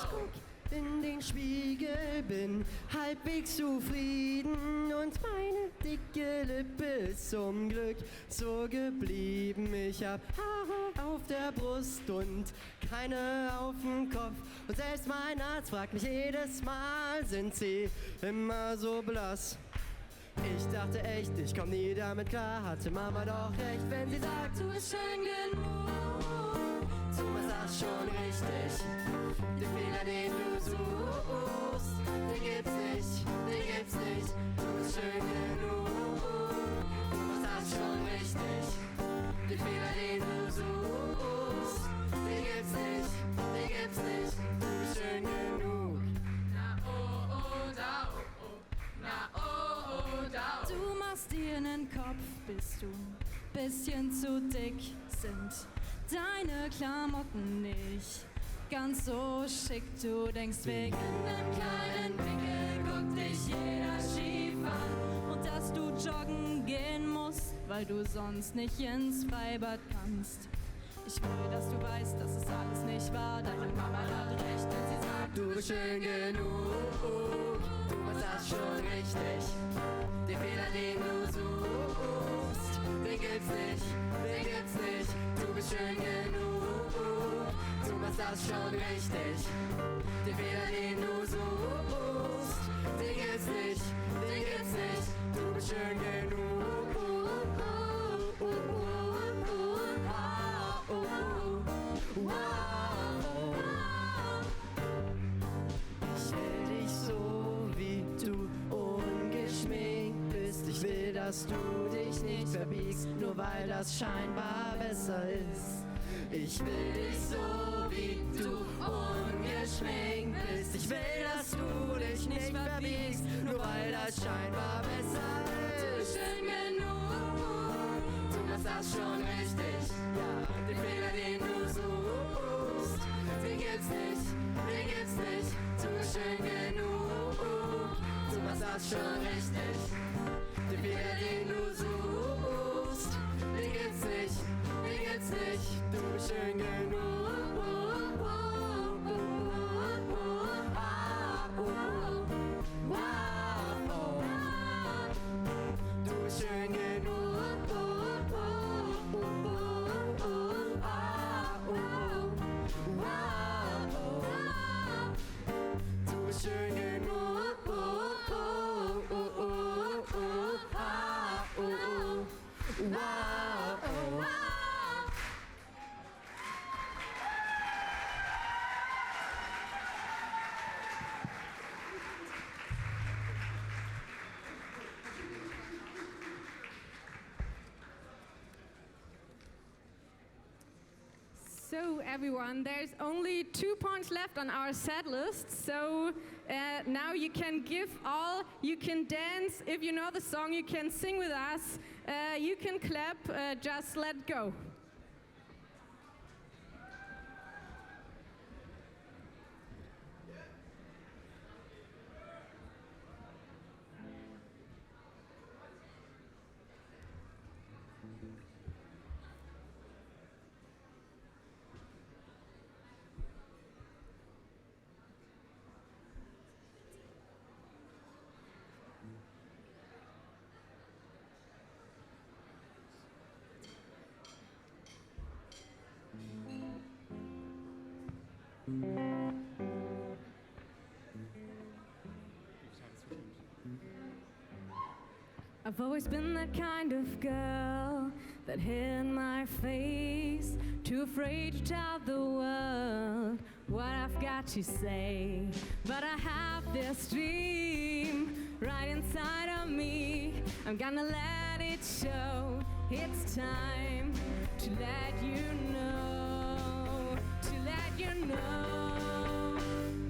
guck in den Spiegel, bin halbwegs zufrieden und meine dicke Lippe ist zum Glück so geblieben. Ich hab Haare auf der Brust und keine auf dem Kopf und selbst mein Arzt fragt mich jedes Mal, sind sie immer so blass? Ich dachte echt, ich komm nie damit klar, hatte Mama doch recht, wenn sie sagt, du bist schön genug, du machst das schon richtig. Den Fehler, den du suchst, den gibt's nicht, den gibt's nicht. Du bist schön genug, du machst das schon richtig. Den Fehler, den du suchst, den gibt's nicht, den gibt's nicht. Du bist schön genug. Na oh oh da oh oh, na oh oh da oh. Du machst dir einen Kopf, bist du bisschen zu dick, sind deine Klamotten nicht ganz so schick. Du denkst, wegen einem kleinen Pickel guckt dich jeder schief an und dass du joggen gehen musst, weil du sonst nicht ins Freibad kannst. Ich will, dass du weißt, dass es alles nicht wahr. Deine Mama hat recht, wenn sie sagt, du bist schön genug, du machst das schon richtig. Den Fehler, den du suchst, den gibt's nicht, den gibt's nicht. Du bist schön genug, du machst das schon richtig. Den Fehler, den du suchst, den gibt's nicht, den gibt's nicht. Du bist schön genug. Ich will dich so, wie du ungeschminkt bist. Ich will, dass du dich nicht verbiegst, nur weil das scheinbar besser ist. Ich will dich so, wie du ungeschminkt bist. Ich will, dass du dich nicht verbiegst, nur weil das scheinbar besser ist. du bist schön genug, Du machst das schon richtig. Ja, den Fehler, den du suchst, den gibt's nicht, den gibt's nicht. Du bist schön genug, du machst das schon richtig. Den Fehler, den du suchst, den gibt's nicht, den gibt's nicht. Du bist schön genug. Du bist schön genug. Du bist schön genug. So everyone, there's only 2 points left on our set list. So now you can give all, you can dance. If you know the song, you can sing with us. You can clap, just let go. I've always been that kind of girl that hid my face, too afraid to tell the world what I've got to say. But I have this dream right inside of me. I'm gonna let it show. It's time to let you know, to let you know.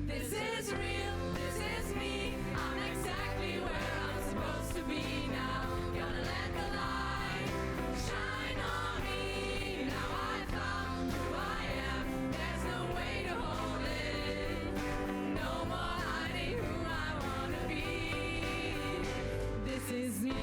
This is real, this is me. I'm exactly where I'm supposed to be now. Gonna let the light shine on me. Now I found who I am. There's no way to hold it. No more hiding who I wanna be. This is me.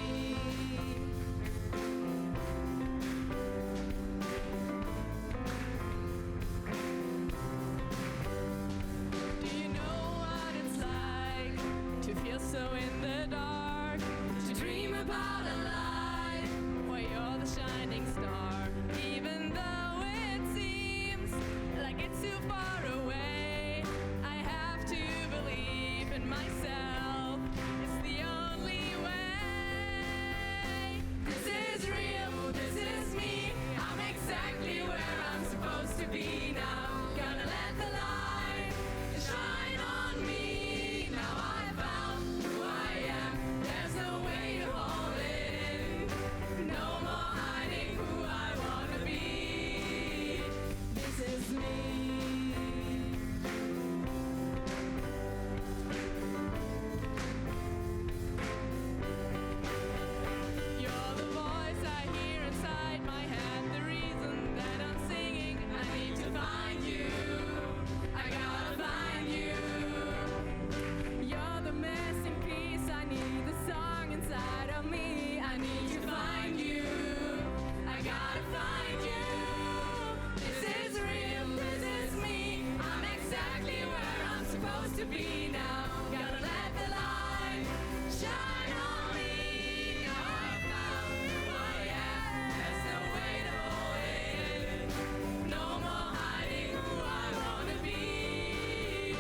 to be now. Gotta let the light shine on me. Now I found who I am. There's no way to hold it in. No more hiding who I wanna be.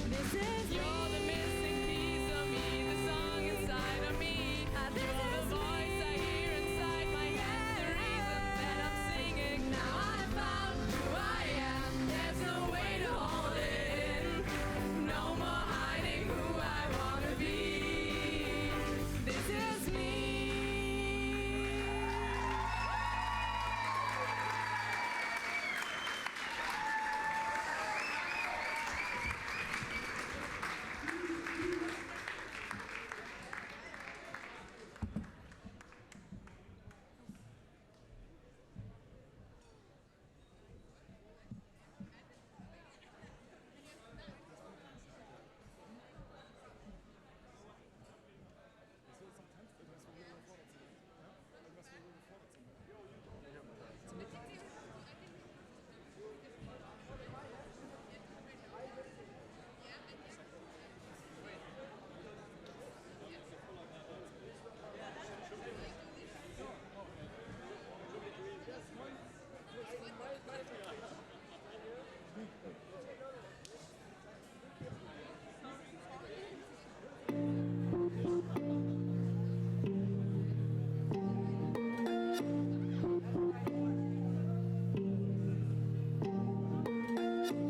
This is you're the missing piece of me, the song inside of me. You're the voice I hear inside my head, the reason that I'm singing. Now I found who I am. There's no way to hold it in. No more hiding who I wanna be. This is me.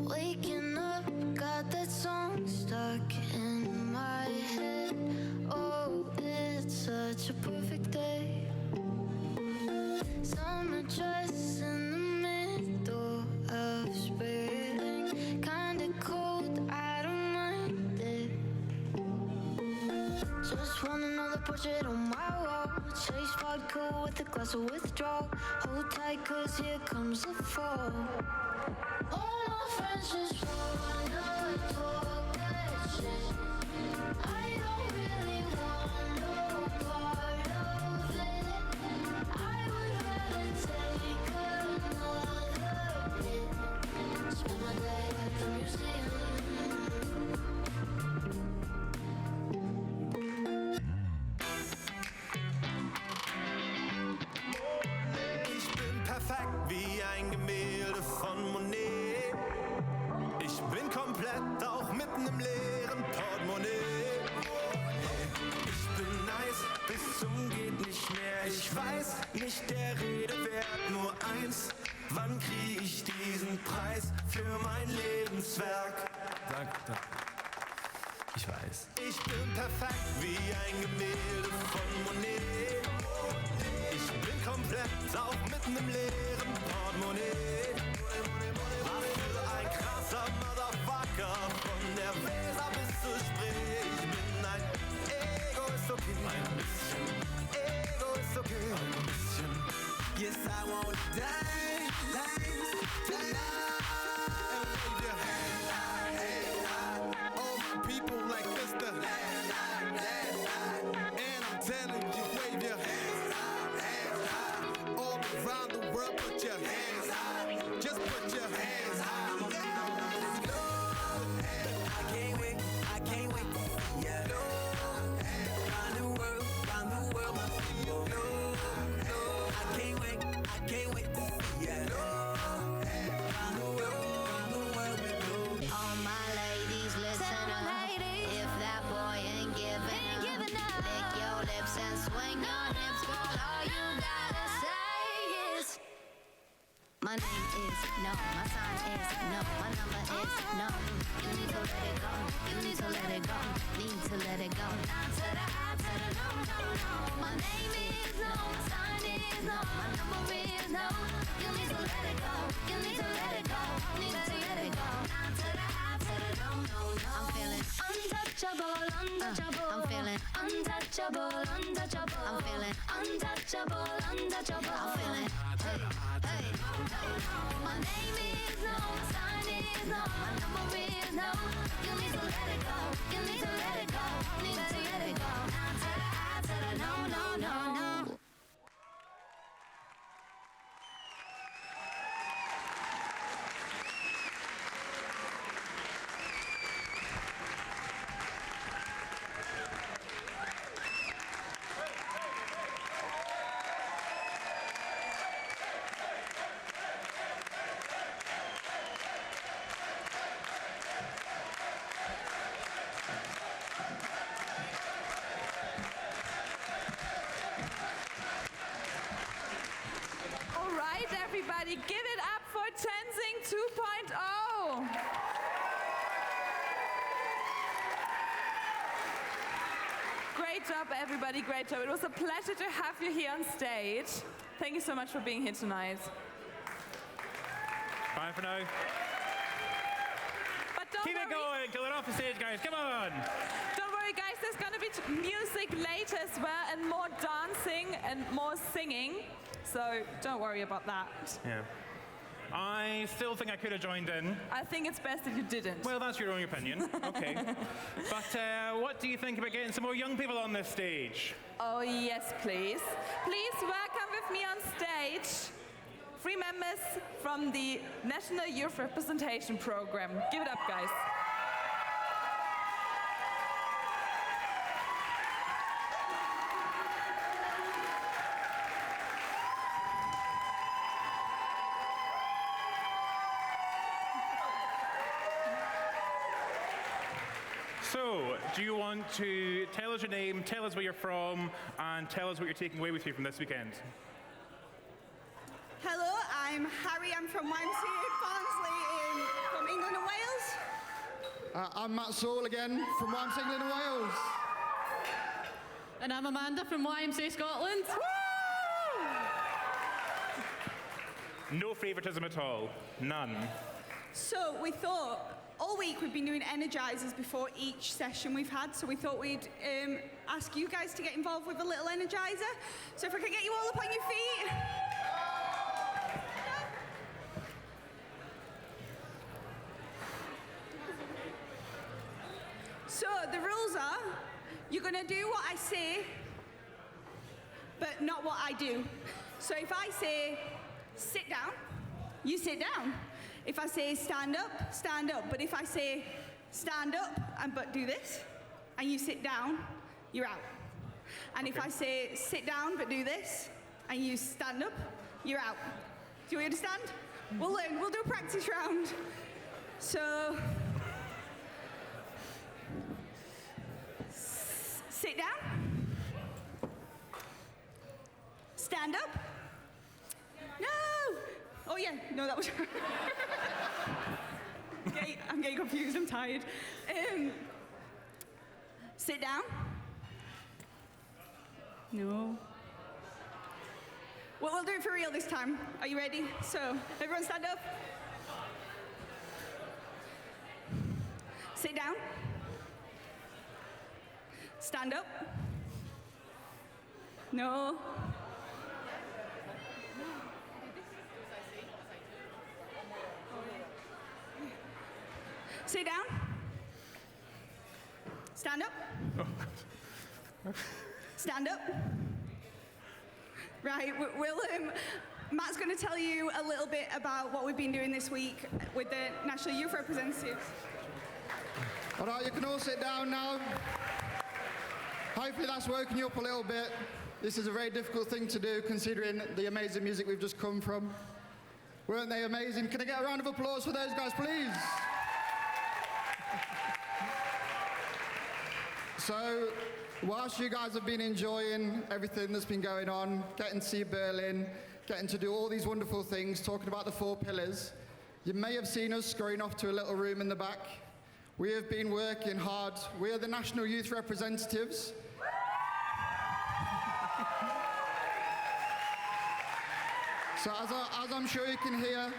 Waking up, got that song stuck in my head. Oh, it's such a perfect day. Summer dress in the middle of spring. Kinda cold, I don't mind it. Just want another portrait on my wall. Chase vodka with a glass of withdrawal. Hold tight, cause here comes the fall. All my friends just wanna talk that shit. I don't really want no part of it. I would rather take another hit. Spend my day at the museum. Ich bin perfekt wie ein Gemälde von Monet. Ich bin komplett auch mitten im leeren Portemonnaie. Ich bin nice bis zum geht nicht mehr. Ich weiß nicht der Rede wert, nur eins. Wann krieg ich diesen Preis für mein Lebenswerk? Danke. Ich weiß. Ich bin perfekt wie ein Gemälde von Monet. Ich bin komplett auch mitten im leeren Portemonnaie. Was für ein krasser Motherfucker, von der Weser bis zur Spree. Ich bin ein Ego, ist okay. Ein bisschen. Ego ist okay. Ein bisschen. Yes, I wanna dance, dance, tonight. And wave your hands high. All my people like Mr. And I'm telling you, wave your hands high. All around the world, put your hands high. Just put your hands high. I can't wait, I can't wait. Yeah. Round the world, my people. I can't wait, I can't wait. Yeah. Round the world, we go. All my ladies, listen up. If that boy ain't giving up, lick your lips and swing your hips, girl. All you gotta say is, my name is no, my sign is no, my number is no. You need to let it go, you need to let it go, need to let it go. Down to the I, to the no, no, no. My name is no, my sign is no, my number is no. You need to let it go, you need to let it go, need to let it go. Down to the I, to the no, no, no. I'm feeling untouchable, untouchable. I'm feeling untouchable, untouchable. I'm feeling untouchable, untouchable. I'm feeling hey, hey, no, no, no. My name is no, my sign is no, my number is no. You need to let it go, you need to let it go, need to let it go. Down to the I, to the no, no, no, no. Great job, everybody, great job. It was a pleasure to have you here on stage. Thank you so much for being here tonight. Bye for now. But don't Keep it going till they're off the stage, guys. Come on. Don't worry, guys. There's going to be music later as well, and more dancing and more singing. So don't worry about that. Yeah. I still think I could have joined in. I think it's best if you didn't. Well, that's your own opinion. Okay. But what do you think about getting some more young people on this stage? Oh, yes, please. Please welcome with me on stage 3 members from the National Youth Representation Program. Give it up, guys. So, do you want to tell us your name, tell us where you're from, and tell us what you're taking away with you from this weekend? Hello, I'm Harry. I'm from YMCA Barnsley from England and Wales. I'm Matt Saul again from YMCA England and Wales. And I'm Amanda from YMCA Scotland. No favouritism at all. None. So we thought all week we've been doing energizers before each session we've had, so we thought we'd ask you guys to get involved with a little energizer. So if I could get you all up on your feet. So the rules are, you're going to do what I say, but not what I do. So if I say, sit down, you sit down. If I say stand up, stand up. But if I say stand up but do this, and you sit down, you're out. And if I say sit down but do this, and you stand up, you're out. Do you understand? We'll learn. We'll do a practice round. So, sit down. Stand up. No! Oh yeah, no, that was I'm getting confused, I'm tired. Sit down. No. Well, we'll do it for real this time. Are you ready? So, everyone stand up. Sit down. Stand up. No. Sit down. Stand up. Stand up. Right, Matt's going to tell you a little bit about what we've been doing this week with the National Youth Representatives. All right, you can all sit down now. Hopefully that's woken you up a little bit. This is a very difficult thing to do considering the amazing music we've just come from. Weren't they amazing? Can I get a round of applause for those guys, please? So, whilst you guys have been enjoying everything that's been going on, getting to see Berlin, getting to do all these wonderful things, talking about the 4 pillars, you may have seen us scurrying off to a little room in the back. We have been working hard. We are the National Youth Representatives. So as I'm sure you can hear,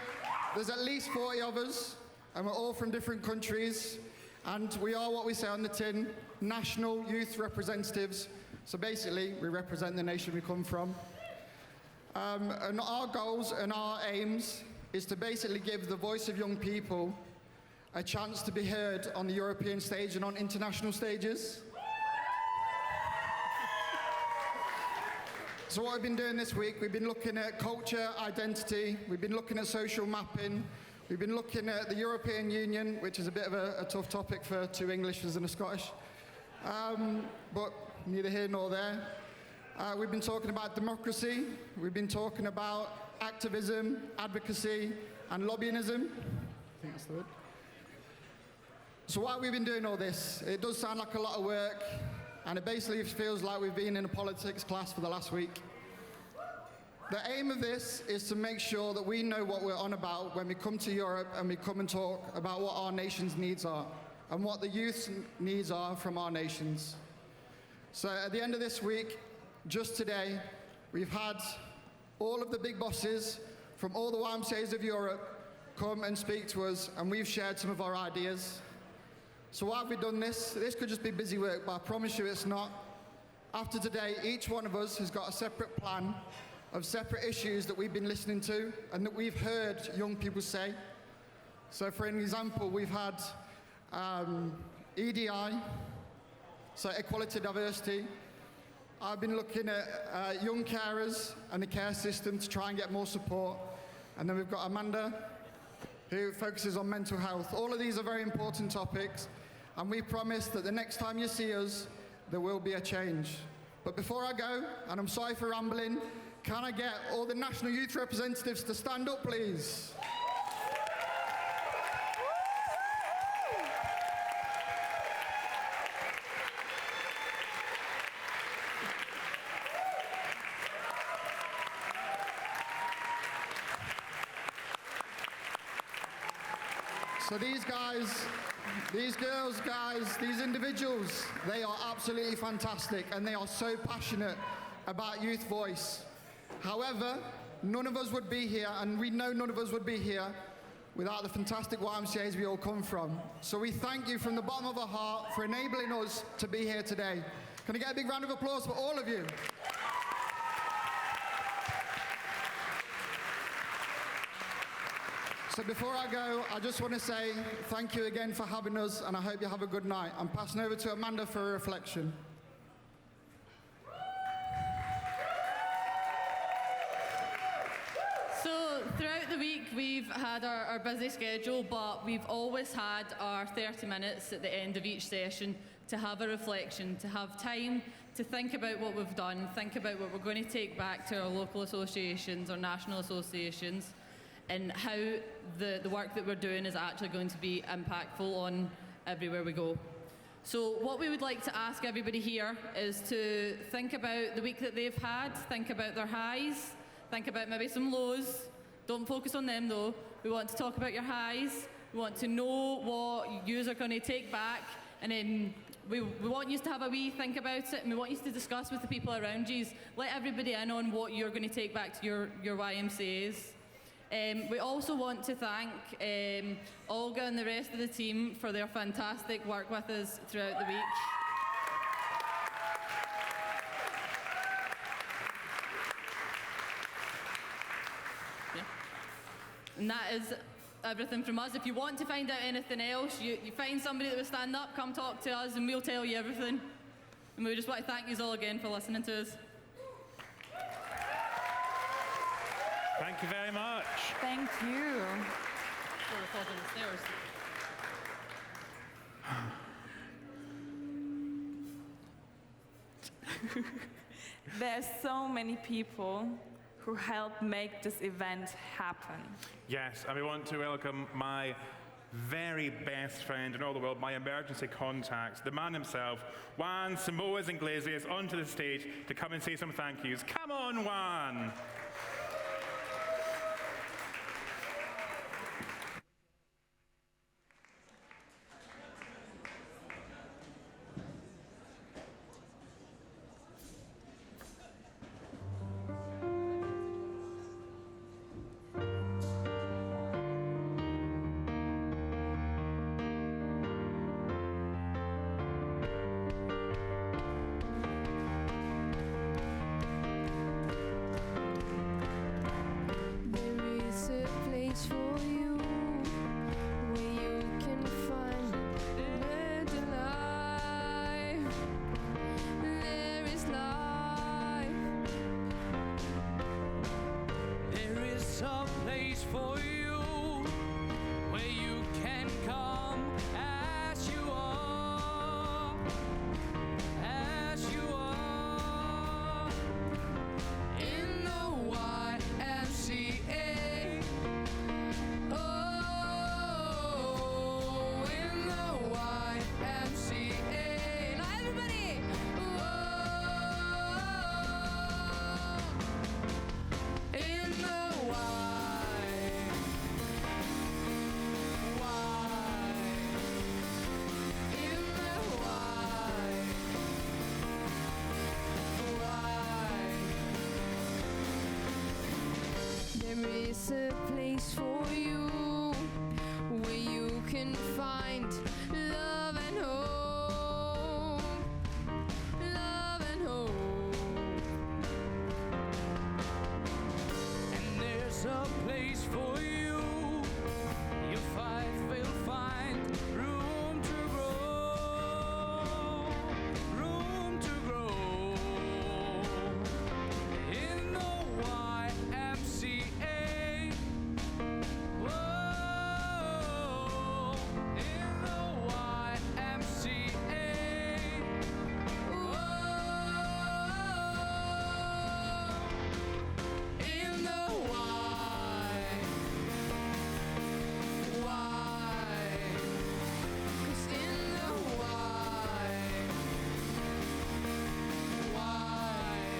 there's at least 40 of us, and we're all from different countries. And we are what we say on the tin, National Youth Representatives. So basically, we represent the nation we come from. And our goals and our aims is to basically give the voice of young people a chance to be heard on the European stage and on international stages. So what we've been doing this week, we've been looking at culture, identity, we've been looking at social mapping, we've been looking at the European Union, which is a bit of a tough topic for 2 Englishmen and a Scottish, but neither here nor there. We've been talking about democracy, we've been talking about activism, advocacy, and lobbyism. I think that's the word. So why have we been doing all this? It does sound like a lot of work, and it basically feels like we've been in a politics class for the last week. The aim of this is to make sure that we know what we're on about when we come to Europe and we come and talk about what our nation's needs are and what the youth's needs are from our nations. So at the end of this week, just today, we've had all of the big bosses from all the YMCAs of Europe come and speak to us, and we've shared some of our ideas. So why have we done this? This could just be busy work, but I promise you it's not. After today, each one of us has got a separate plan of separate issues that we've been listening to and that we've heard young people say. So for an example, we've had EDI, so equality, diversity. I've been looking at young carers and the care system to try and get more support. And then we've got Amanda, who focuses on mental health. All of these are very important topics, and we promise that the next time you see us, there will be a change. But before I go, and I'm sorry for rambling, can I get all the national youth representatives to stand up, please? So these guys, these girls, guys, these individuals, they are absolutely fantastic, and they are so passionate about youth voice. However, none of us would be here, and we know none of us would be here without the fantastic YMCAs we all come from. So we thank you from the bottom of our heart for enabling us to be here today. Can I get a big round of applause for all of you? So before I go, I just want to say thank you again for having us, and I hope you have a good night. I'm passing over to Amanda for a reflection. So throughout the week we've had our busy schedule, but we've always had our 30 minutes at the end of each session to have a reflection, to have time to think about what we've done, think about what we're going to take back to our local associations or national associations, and how the work that we're doing is actually going to be impactful on everywhere we go. So what we would like to ask everybody here is to think about the week that they've had, think about their highs, think about maybe some lows. Don't focus on them though. We want to talk about your highs. We want to know what you are going to take back, and then we want you to have a wee think about it, and we want you to discuss with the people around you. Let everybody in on what you're going to take back to your YMCAs. We also want to thank Olga and the rest of the team for their fantastic work with us throughout the week. Yeah. And that is everything from us. If you want to find out anything else, you find somebody that will stand up, come talk to us, and we'll tell you everything. And we just want to thank you all again for listening to us. Thank you very much. Thank you. There's so many people who helped make this event happen. Yes, and we want to welcome my very best friend in all the world, my emergency contact, the man himself, Juan Samoas Iglesias, onto the stage to come and say some thank yous. Come on, Juan. this a place for you where you can find love and hope? Love and hope. And there's a place for you. Your fight will find room to grow, room to grow. In the YMCA, whoa, in the YMCA, whoa, in the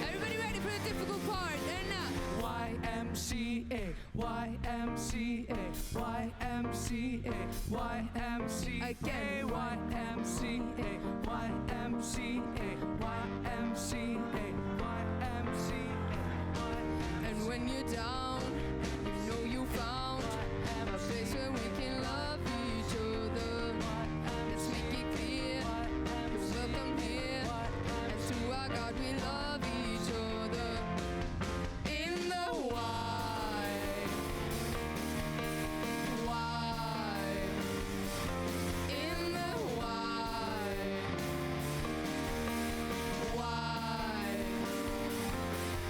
Everybody ready for a difficult part? And now. YMCA, YMCA, YMCA, YMCA, Again. YMCA, YMCA, YMCA, YMCA. And when you're down, you know you found a place where we can love each other. Let's make it clear, you're welcome here. And to our God we love each other. In the in the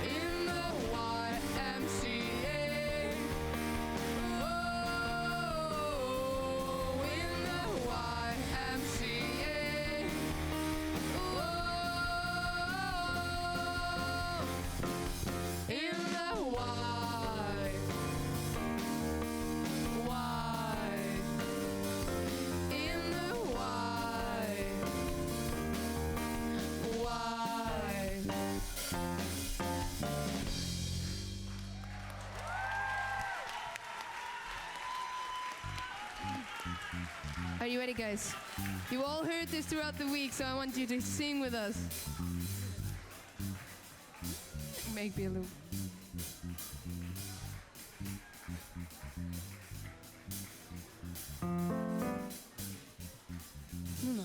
in the YMCA. Oh, in the YMCA. Oh, in the in the Are you ready, guys? You all heard this throughout the week, so I want you to sing with us. Make me a loop. No.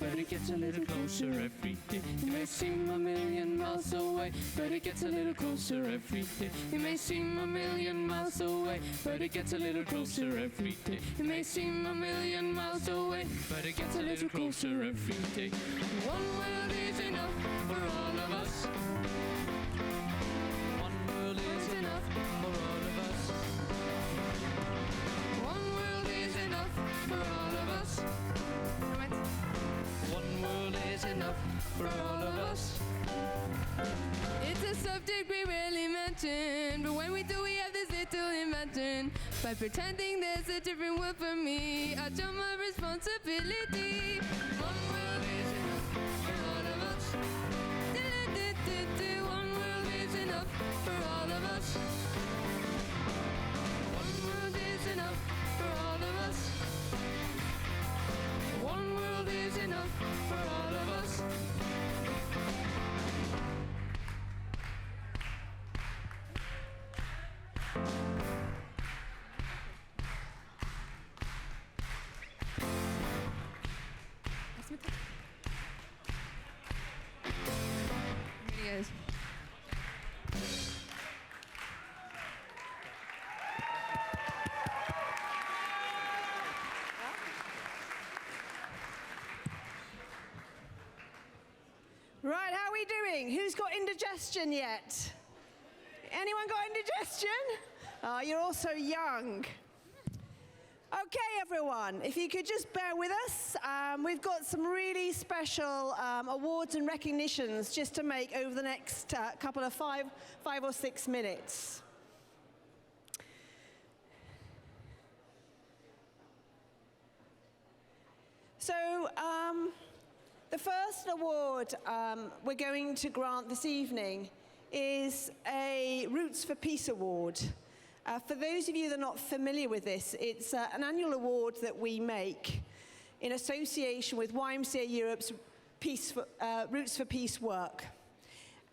But it gets a little closer every day. You may seem a million miles away, but it gets a little closer every day. You may seem a million miles away, but it gets a little closer every day. You may seem a million miles away, but it gets a little closer every day. One world is enough for all of us. One world is enough for all of us. One world is enough for all of us. One world is enough for all of us. It's a subject we rarely mention, but when we do, we have this little invention. By pretending there's a different word for me, I jump my responsibility. One world is enough for all of us. Do-do-do-do-do. One world is enough for all of us. One world is enough for all of us. One world is enough for all of us. Ready, guys? Right, how are we doing? Who's got indigestion yet? Anyone got indigestion? Oh, you're all so young. Okay, everyone, if you could just bear with us. We've got some really special awards and recognitions just to make over the next couple of five or 6 minutes. So, the first award we're going to grant this evening is a Roots for Peace Award. For those of you that are not familiar with this, it's an annual award that we make in association with YMCA Europe's Roots for Peace work.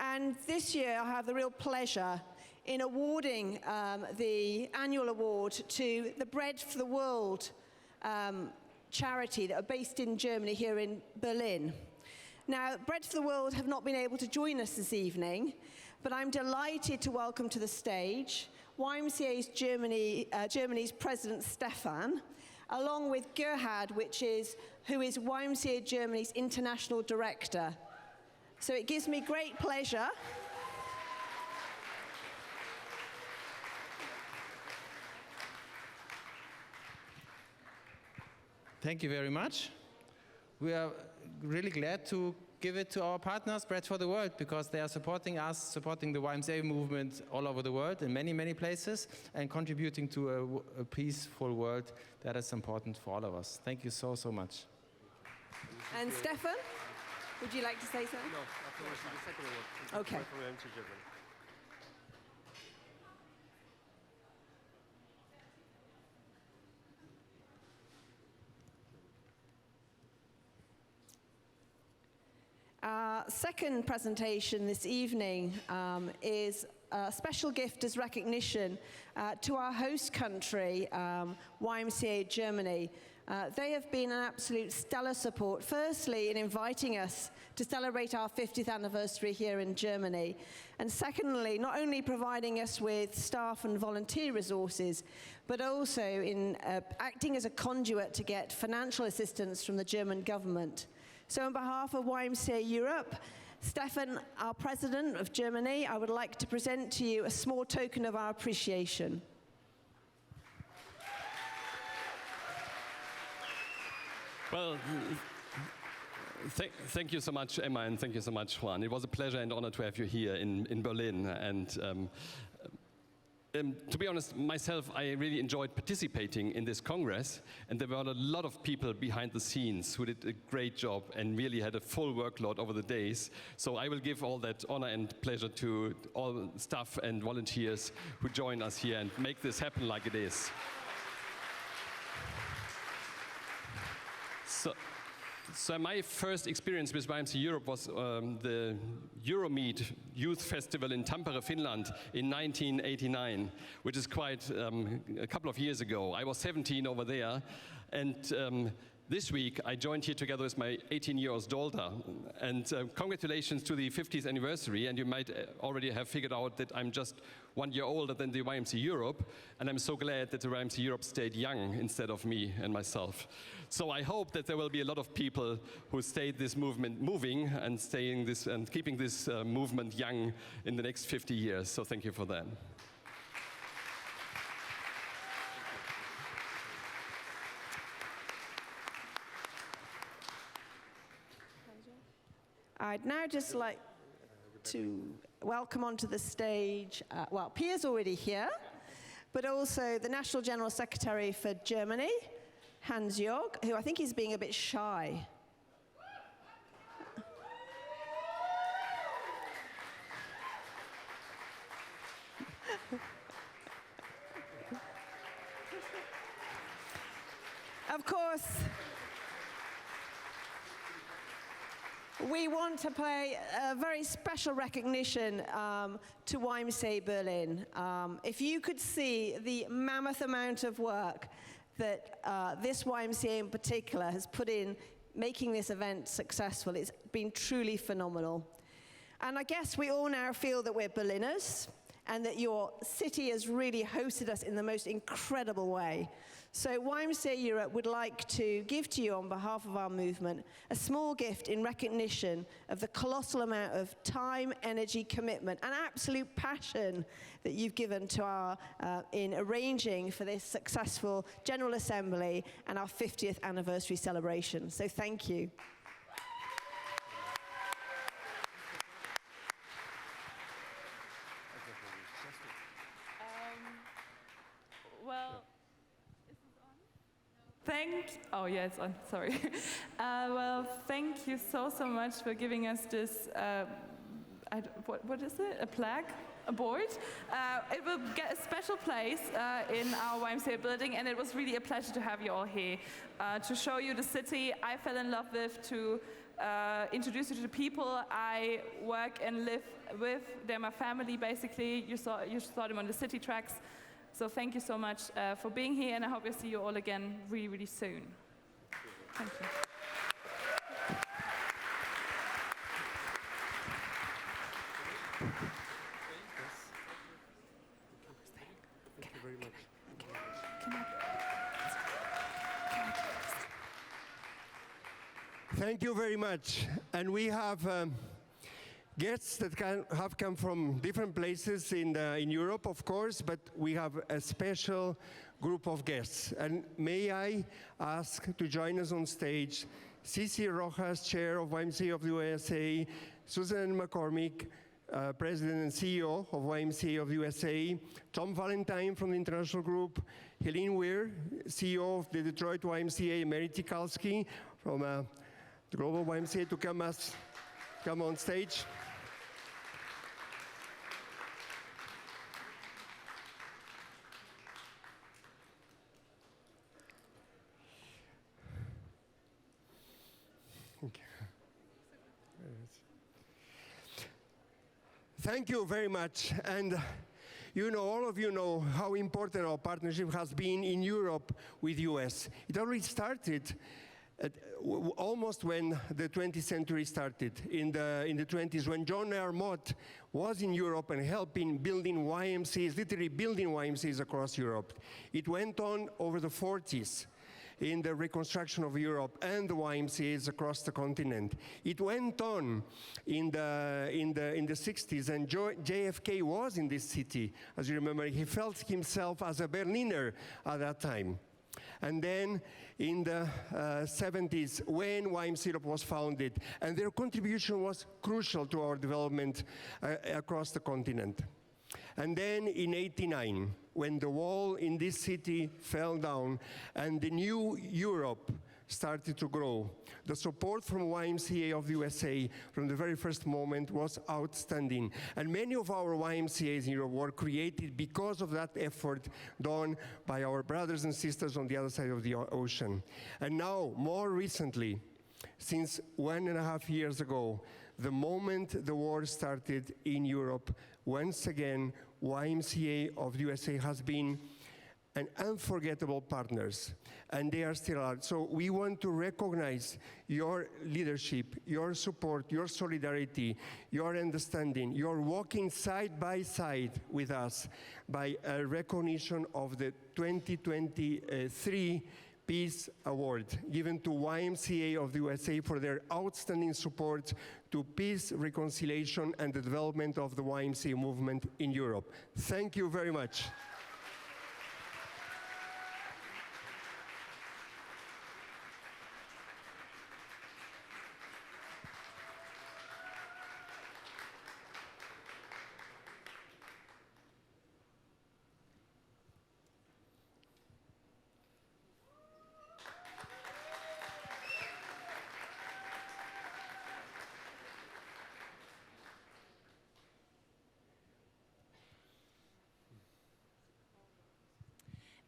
And this year I have the real pleasure in awarding the annual award to the Bread for the World charity that are based in Germany, here in Berlin. Now, Bread for the World have not been able to join us this evening, but I'm delighted to welcome to the stage YMCA Germany's President Stefan, along with Gerhard, who is YMCA Germany's International Director. So it gives me great pleasure Thank you very much. We are really glad to give it to our partners, Bread for the World, because they are supporting us, supporting the YMCA movement all over the world in many, many places, and contributing to a peaceful world that is important for all of us. Thank you so, so much. And Stefan, would you like to say something? No, afterwards the second award. Okay. From YMCA Germany. Our second presentation this evening is a special gift as recognition to our host country, YMCA Germany. They have been an absolute stellar support, firstly in inviting us to celebrate our 50th anniversary here in Germany, and secondly, not only providing us with staff and volunteer resources, but also in acting as a conduit to get financial assistance from the German government. So on behalf of YMCA Europe, Stefan, our President of Germany, I would like to present to you a small token of our appreciation. Well, thank you so much, Emma, and thank you so much, Juan. It was a pleasure and honor to have you here in Berlin. And to be honest, myself, I really enjoyed participating in this Congress, and there were a lot of people behind the scenes who did a great job and really had a full workload over the days. So I will give all that honor and pleasure to all staff and volunteers who join us here and make this happen like it is. So my first experience with YMCA Europe was the Euromeet Youth Festival in Tampere, Finland in 1989, which is quite a couple of years ago. I was 17 over there, and this week I joined here together with my 18-year-old daughter. And congratulations to the 50th anniversary, and you might already have figured out that I'm just 1 year older than the YMCA Europe, and I'm so glad that the YMCA Europe stayed young instead of me and myself. So I hope that there will be a lot of people who stayed this movement moving and staying this and keeping this movement young in the next 50 years. So thank you for that. I'd now just like to welcome onto the stage, well, Piers already here, but also the National General Secretary for Germany, Hans-Jörg, who I think is being a bit shy. Of course, we want to pay a very special recognition to YMCA Berlin. If you could see the mammoth amount of work that this YMCA in particular has put in making this event successful, it's been truly phenomenal. And I guess we all now feel that we're Berliners and that your city has really hosted us in the most incredible way. So YMCA Europe would like to give to you on behalf of our movement a small gift in recognition of the colossal amount of time, energy, commitment, and absolute passion that you've given to our in arranging for this successful General Assembly and our 50th anniversary celebration. So thank you. Oh yeah, it's on, sorry. Well, thank you so much for giving us this what is it? A plaque? A board? It will get a special place in our YMCA building, and it was really a pleasure to have you all here to show you the city I fell in love with, to introduce you to the people I work and live with. They're my family, basically. You saw them on the city tracks. So thank you so much for being here, and I hope I see you all again really, really soon. Thank you. Thank you very much. Thank you very much. And we have guests that have come from different places in Europe, of course, but we have a special group of guests. And may I ask to join us on stage Cici Rojas, Chair of YMCA of the USA, Susan McCormick, President and CEO of YMCA of the USA, Tom Valentine from the International Group, Helene Weir, CEO of the Detroit YMCA, Mary Tikalski from the Global YMCA to come on stage. Thank you very much. And you know, all of you know how important our partnership has been in Europe with US. It already started almost when the 20th century started, in the 20s, when John R. Mott was in Europe and helping building YMCAs, literally building YMCAs across Europe. It went on over the 40s. In the reconstruction of Europe and the YMCAs across the continent. It went on in the 60s, and JFK was in this city. As you remember, he felt himself as a Berliner at that time. And then in the 70s, when YMCA Europe was founded, and their contribution was crucial to our development across the continent. And then in '89, when the wall in this city fell down and the new Europe started to grow, the support from YMCA of the USA from the very first moment was outstanding. And many of our YMCAs in Europe were created because of that effort done by our brothers and sisters on the other side of the ocean. And now, more recently, since 1.5 years ago, the moment the war started in Europe, once again, YMCA of the USA has been an unforgettable partners, and they are still out. So we want to recognize your leadership, your support, your solidarity, your understanding, your walking side by side with us by a recognition of the 2023 Peace Award given to YMCA of the USA for their outstanding support to peace, reconciliation, and the development of the YMCA movement in Europe. Thank you very much.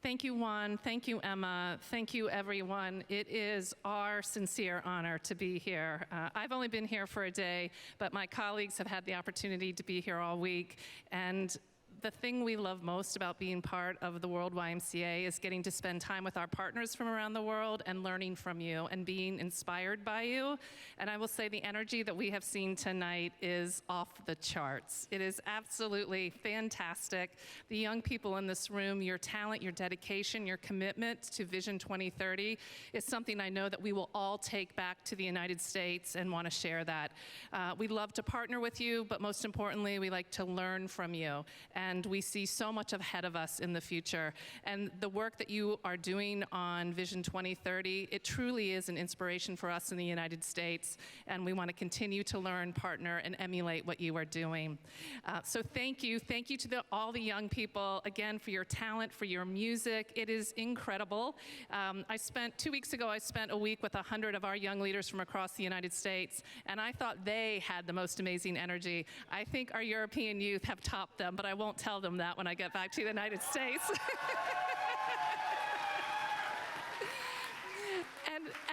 Thank you, Juan. Thank you, Emma. Thank you, everyone. It is our sincere honor to be here. I've only been here for a day, but my colleagues have had the opportunity to be here all week. And the thing we love most about being part of the World YMCA is getting to spend time with our partners from around the world and learning from you and being inspired by you. And I will say the energy that we have seen tonight is off the charts. It is absolutely fantastic. The young people in this room, your talent, your dedication, your commitment to Vision 2030 is something I know that we will all take back to the United States and want to share that. We love to partner with you, but most importantly, we like to learn from you. And and we see so much ahead of us in the future. And the work that you are doing on Vision 2030, it truly is an inspiration for us in the United States, and we want to continue to learn, partner, and emulate what you are doing. So thank you. Thank you to all the young people, again, for your talent, for your music. It is incredible. 2 weeks ago, I spent a week with 100 of our young leaders from across the United States, and I thought they had the most amazing energy. I think our European youth have topped them, but I won't tell them that when I get back to the United States.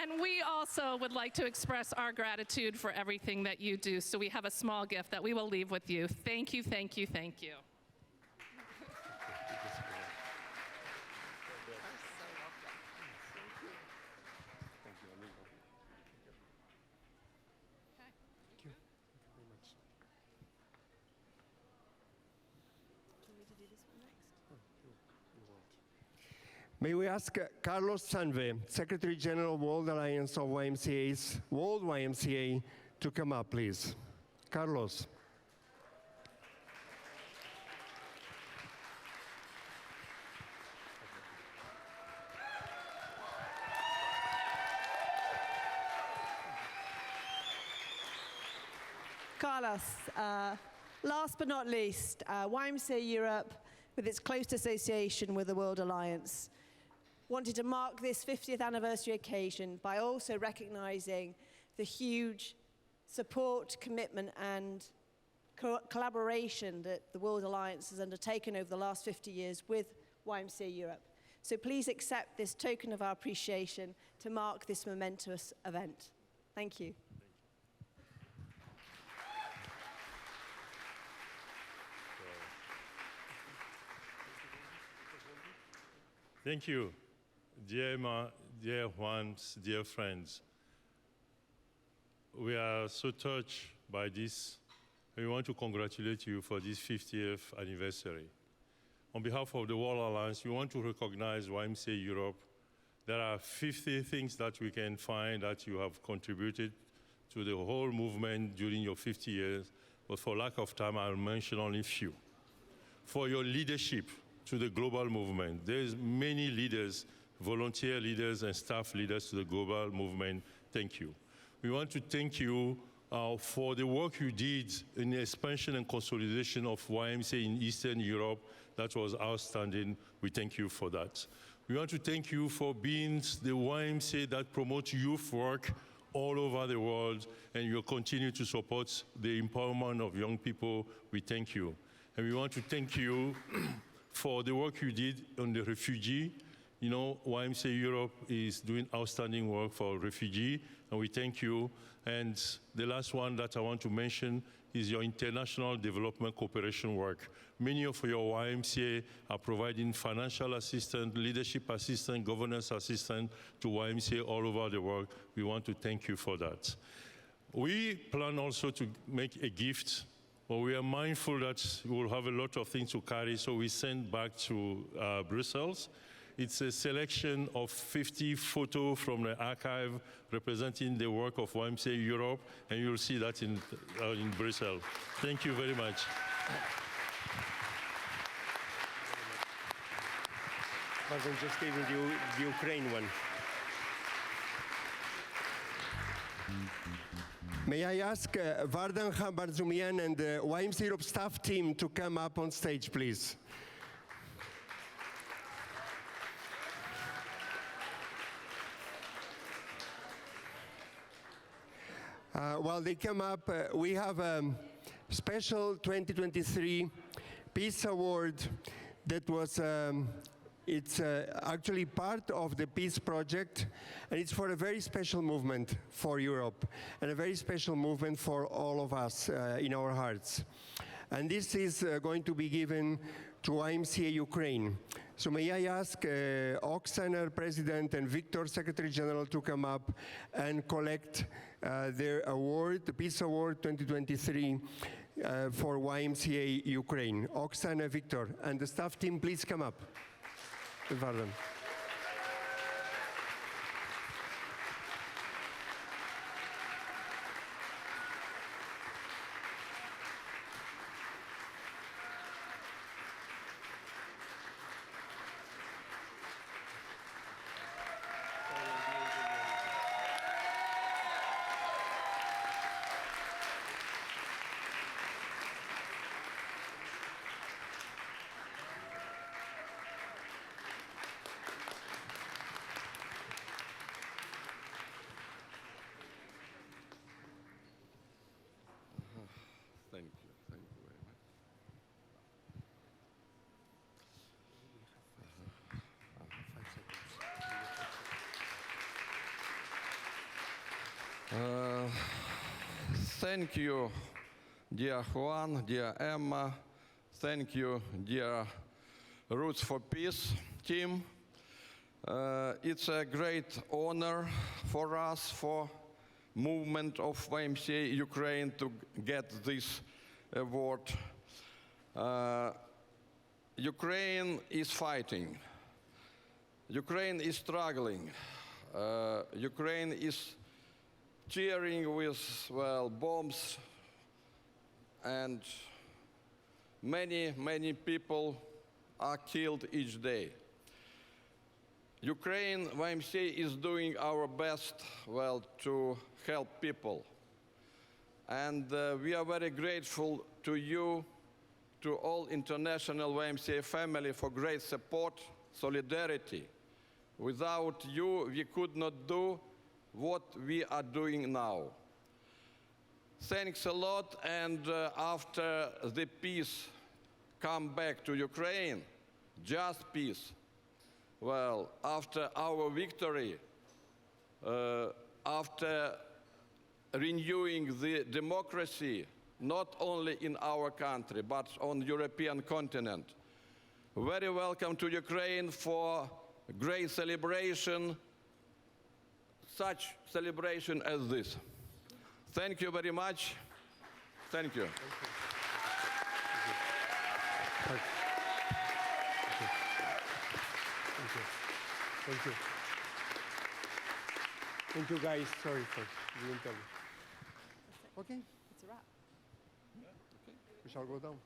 And we also would like to express our gratitude for everything that you do. So we have a small gift that we will leave with you. Thank you, thank you, thank you. May we ask Carlos Sanve, Secretary General of World Alliance of YMCA's World YMCA, to come up, please. Carlos. Carlos, last but not least, YMCA Europe, with its close association with the World Alliance, wanted to mark this 50th anniversary occasion by also recognizing the huge support, commitment, and collaboration that the World Alliance has undertaken over the last 50 years with YMCA Europe. So please accept this token of our appreciation to mark this momentous event. Thank you. Thank you, dear Emma, dear Juans, dear friends. We are so touched by this, and we want to congratulate you for this 50th anniversary. On behalf of the World Alliance, we want to recognize YMCA Europe. There are 50 things that we can find that you have contributed to the whole movement during your 50 years, but for lack of time, I'll mention only a few. For your leadership to the global movement. There's many leaders, volunteer leaders and staff leaders to the global movement. Thank you. We want to thank you for the work you did in the expansion and consolidation of YMCA in Eastern Europe. That was outstanding. We thank you for that. We want to thank you for being the YMCA that promotes youth work all over the world, and you'll continue to support the empowerment of young people. We thank you. And we want to thank you for the work you did on the refugee. You know, YMCA Europe is doing outstanding work for refugee, and we thank you. And the last one that I want to mention is your international development cooperation work. Many of your YMCA are providing financial assistance, leadership assistance, governance assistance to YMCA all over the world. We want to thank you for that. We plan also to make a gift. But we are mindful that we will have a lot of things to carry, so we send back to Brussels. It's a selection of 50 photos from the archive representing the work of YMCA Europe, and you'll see that in Brussels. Thank you very much. I'm just giving you the Ukraine one. May I ask Vardan Khabarzumian and the YMCA Europe staff team to come up on stage, please. While they come up, we have a special 2023 Peace Award that was it's actually part of the peace project, and it's for a very special movement for Europe, and a very special movement for all of us in our hearts. And this is going to be given to YMCA Ukraine. So may I ask Oksana, President, and Victor, Secretary General, to come up and collect their award, the Peace Award 2023 for YMCA Ukraine. Oksana, Victor, and the staff team, please come up. Vardan. Thank you, dear Juan, dear Emma. Thank you, dear Roots for Peace team. It's a great honor for us, for movement of YMCA Ukraine, to get this award. Ukraine is fighting. Ukraine is struggling. Ukraine is cheering with, well, bombs, and many people are killed each day. Ukraine, YMCA is doing our best, well, to help people. And we are very grateful to you, to all international YMCA family, for great support, solidarity. Without you, we could not do what we are doing now. Thanks a lot, and after the peace come back to Ukraine, just peace, well, after our victory, after renewing the democracy, not only in our country, but on the European continent, very welcome to Ukraine for great celebration, such celebration as this. Thank you very much. Thank you. Thank you. Thank you, guys. Sorry for the interview. Okay. It's a wrap. We shall go down.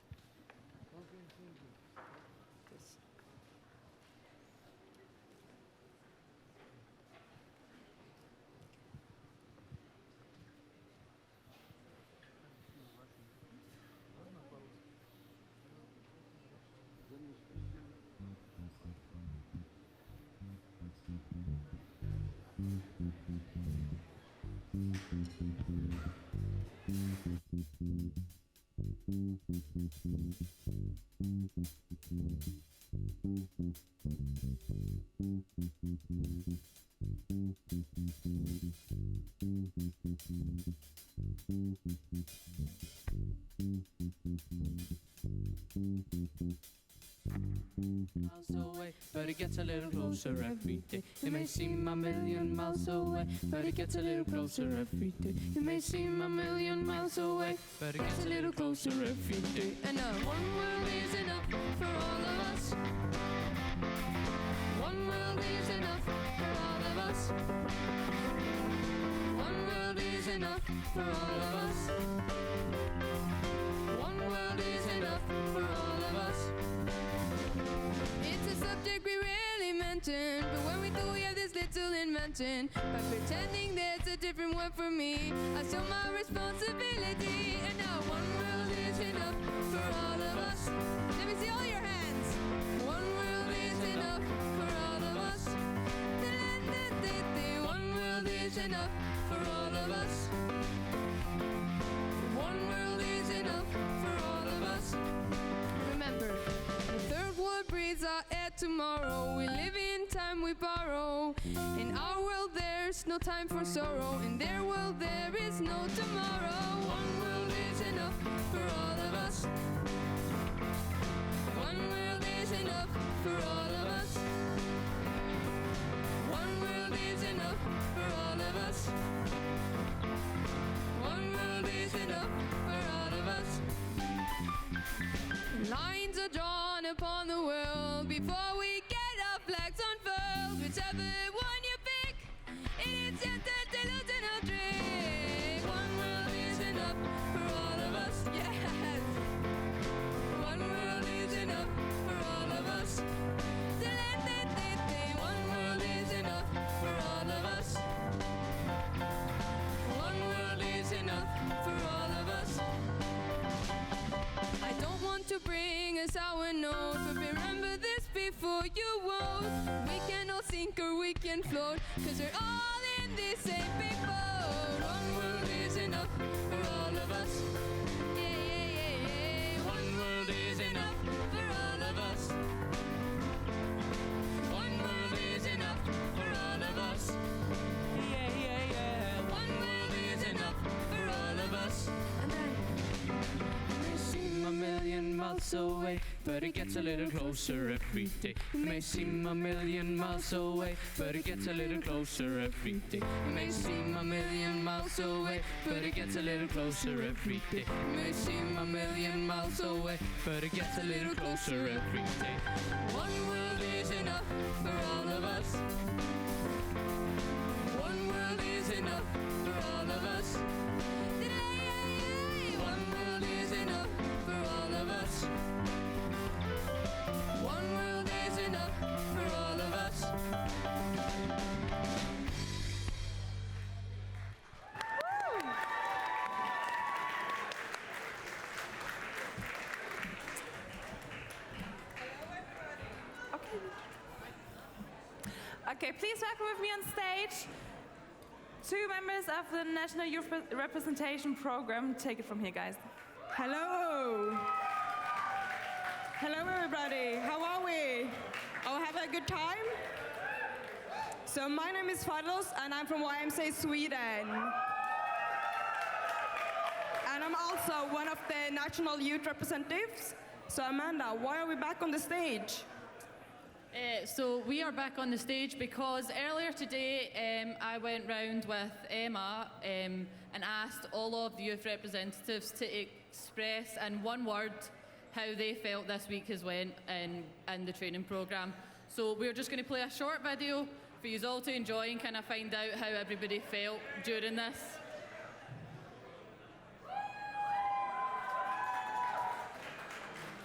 Miles away, but it gets a little closer every day. It may seem a million miles away, but it gets a little closer every day. It may seem a million miles away, but it gets a little closer every day. And one world is enough for all of us. One world is enough for all of us. One world is enough for all of us. One world is enough for all of us. It's a subject we rarely mention, but when we do, we have this little invention. By pretending there's a different word for me, I show my responsibility. And now one world is enough for all of us. Let me see all your hands. One world is enough for all of us. One world is enough for all of us. One world is enough for all of us. Remember, the third world breathes our air tomorrow. We live in time we borrow. In our world there's no time for sorrow. In their world there is no tomorrow. One world is enough for all of us. One world is enough for all of us. One world is enough for all of us. One world is enough for all of us. Lines are drawn upon the world before we get our flags unfurled. Whichever one you pick, it is just a delusional trick. One world is enough for all of us. Yes. One world is enough for all of us. One world is enough for all of us. One world is enough for all of us. I don't want to bring a sour note, but remember this before you vote. We can all sink or we can float, 'cause we're all in the same big boat. One world is enough for all of us. Yeah, yeah, yeah, yeah. One world is enough for all of us. One world is enough for all of us. Yeah, yeah, yeah. One world is enough for all of us. miles away, but it gets a little closer every day. It may seem a million miles away, but it gets a little closer every day. It may seem a million miles away, but it gets a little closer every day. It may seem a million miles away, but it gets a little closer every day. One world is enough for all of us. One world is enough for all of us. One world is enough for all of us. One world is enough for all of us. Okay, please welcome with me on stage 2 members of the National Youth Representation Program. Take it from here, guys. Hello. Hello, everybody. How are we? Oh, have a good time? So my name is Fadlos, and I'm from YMCA Sweden. And I'm also one of the national youth representatives. So Amanda, why are we back on the stage? So we are back on the stage because earlier today I went round with Emma and asked all of the youth representatives to express in one word how they felt this week has went in the training programme. So we're just going to play a short video for you all to enjoy and kind of find out how everybody felt during this.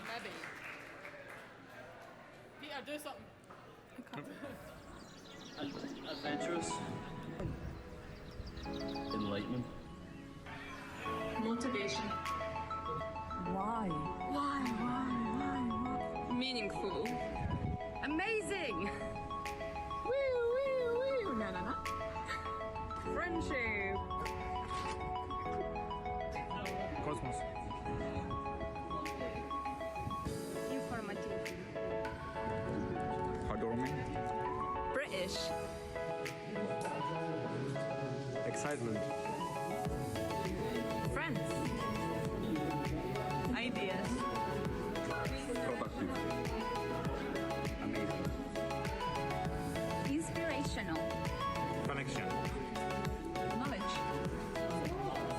Maybe. Peter, do something. Adventurous. Enlightenment. Motivation. Why? Why? Meaningful. Amazing! Na. Friendship. Cosmos. Informative. Heartwarming. British. Excitement. Friends. Ideas. Productive. Amazing. Inspirational. Connection. Knowledge.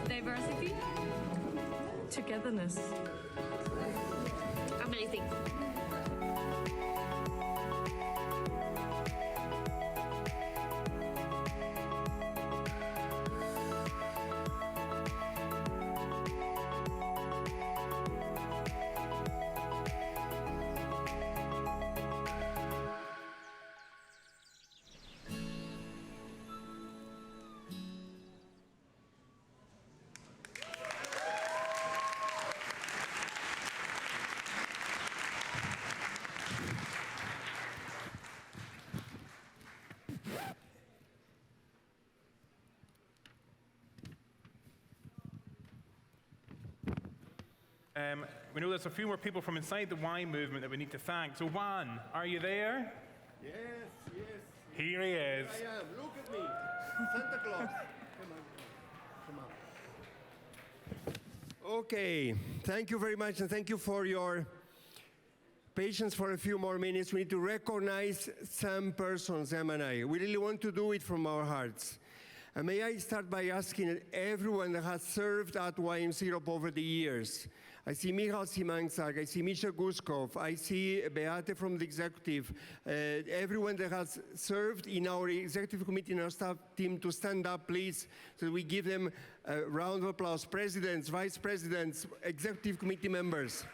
Diversity. Togetherness. Amazing. We know there's a few more people from inside the Y movement that we need to thank. So Juan, are you there? Yes. Here he is. I am. Look at me. Santa Claus. Come on. Okay. Thank you very much, and thank you for your patience for a few more minutes. We need to recognize some persons, Em and I. We really want to do it from our hearts. And may I start by asking everyone that has served at YMCA Europe over the years. I see Michal Simanczak, I see Misha Guskov, I see Beate from the executive, everyone that has served in our executive committee and our staff team to stand up, please, so that we give them a round of applause. Presidents, vice presidents, executive committee members.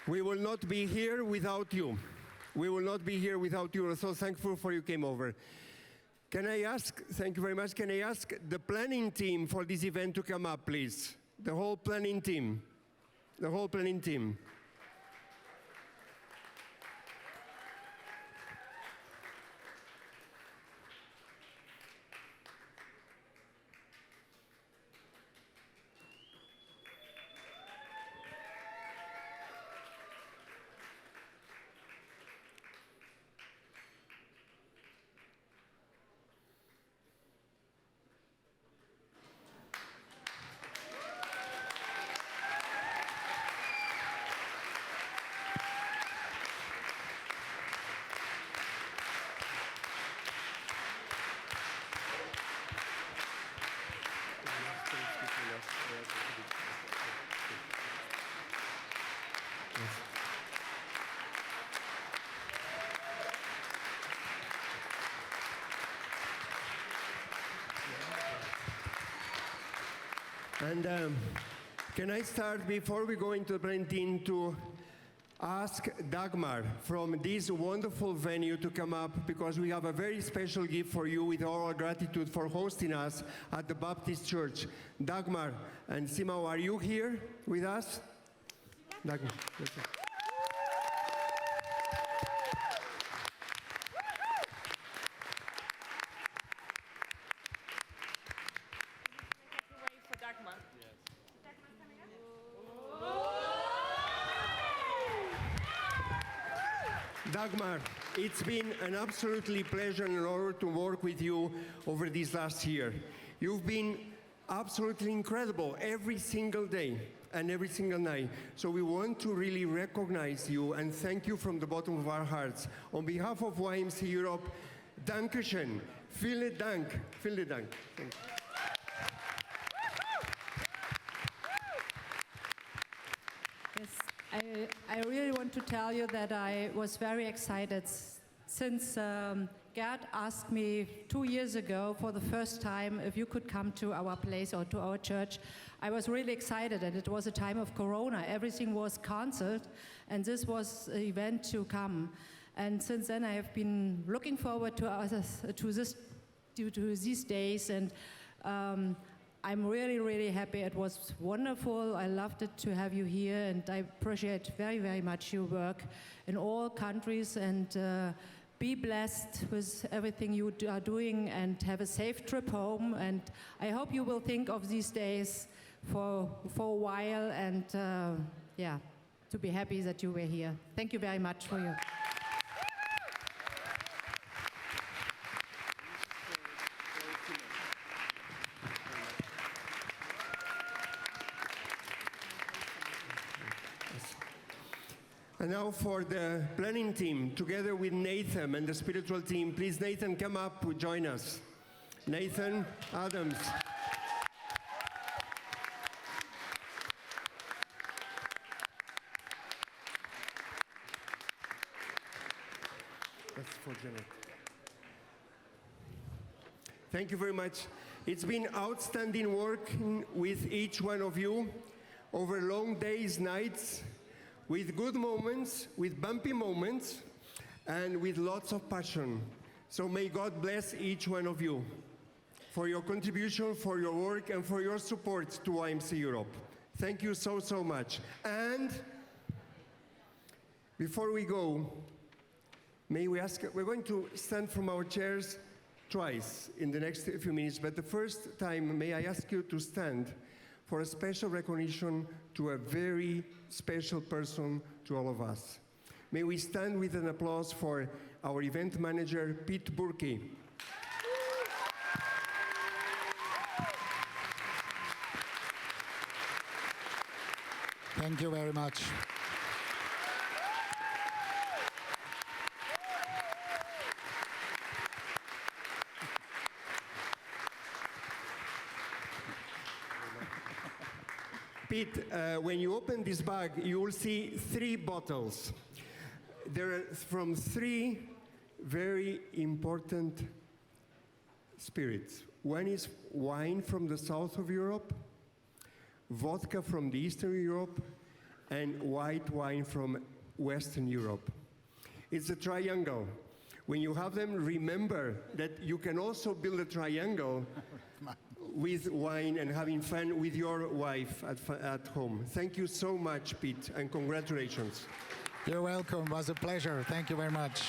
We will not be here without you. We will not be here without you. We're so thankful for you came over. Can I ask, thank you very much, can I ask the planning team for this event to come up, please? The whole planning team. The whole planning team. And can I start, before we go into the presentation, to ask Dagmar from this wonderful venue to come up, because we have a very special gift for you with all our gratitude for hosting us at the Baptist Church. Dagmar and Simao, are you here with us? Dagmar. Dagmar, it's been an absolutely pleasure and an honor to work with you over this last year. You've been absolutely incredible every single day and every single night. So we want to really recognize you and thank you from the bottom of our hearts. On behalf of YMCA Europe, Dankeschön. Vielen Dank. Vielen Dank. Thank you. Yes, I really want to tell you that I was very excited since Gerd asked me 2 years ago for the first time if you could come to our place or to our church. I was really excited, and it was a time of Corona. Everything was cancelled, and this was an event to come. And since then, I have been looking forward to these days, and I'm really, really happy. It was wonderful. I loved it to have you here, and I appreciate very, very much your work in all countries. And be blessed with everything you are doing, and have a safe trip home. And I hope you will think of these days for a while, and yeah, to be happy that you were here. Thank you very much for you. And now for the planning team, together with Nathan and the spiritual team. Please, Nathan, come up, join us. Nathan Adams. That's for Janet. Thank you very much. It's been outstanding working with each one of you over long days, nights, with good moments, with bumpy moments, and with lots of passion. So may God bless each one of you for your contribution, for your work, and for your support to YMCA Europe. Thank you so, so much. And before we go, may we ask, we're going to stand from our chairs twice in the next few minutes, but the first time, may I ask you to stand for a special recognition to a very special person to all of us. May we stand with an applause for our event manager, Pete Burke. Thank you very much. Pete, when you open this bag, you will see 3 bottles. They're from 3 very important spirits. One is wine from the south of Europe, vodka from the Eastern Europe, and white wine from Western Europe. It's a triangle. When you have them, remember that you can also build a triangle with wine and having fun with your wife at home. Thank you so much, Pete, and congratulations. You're welcome. It was a pleasure. Thank you very much.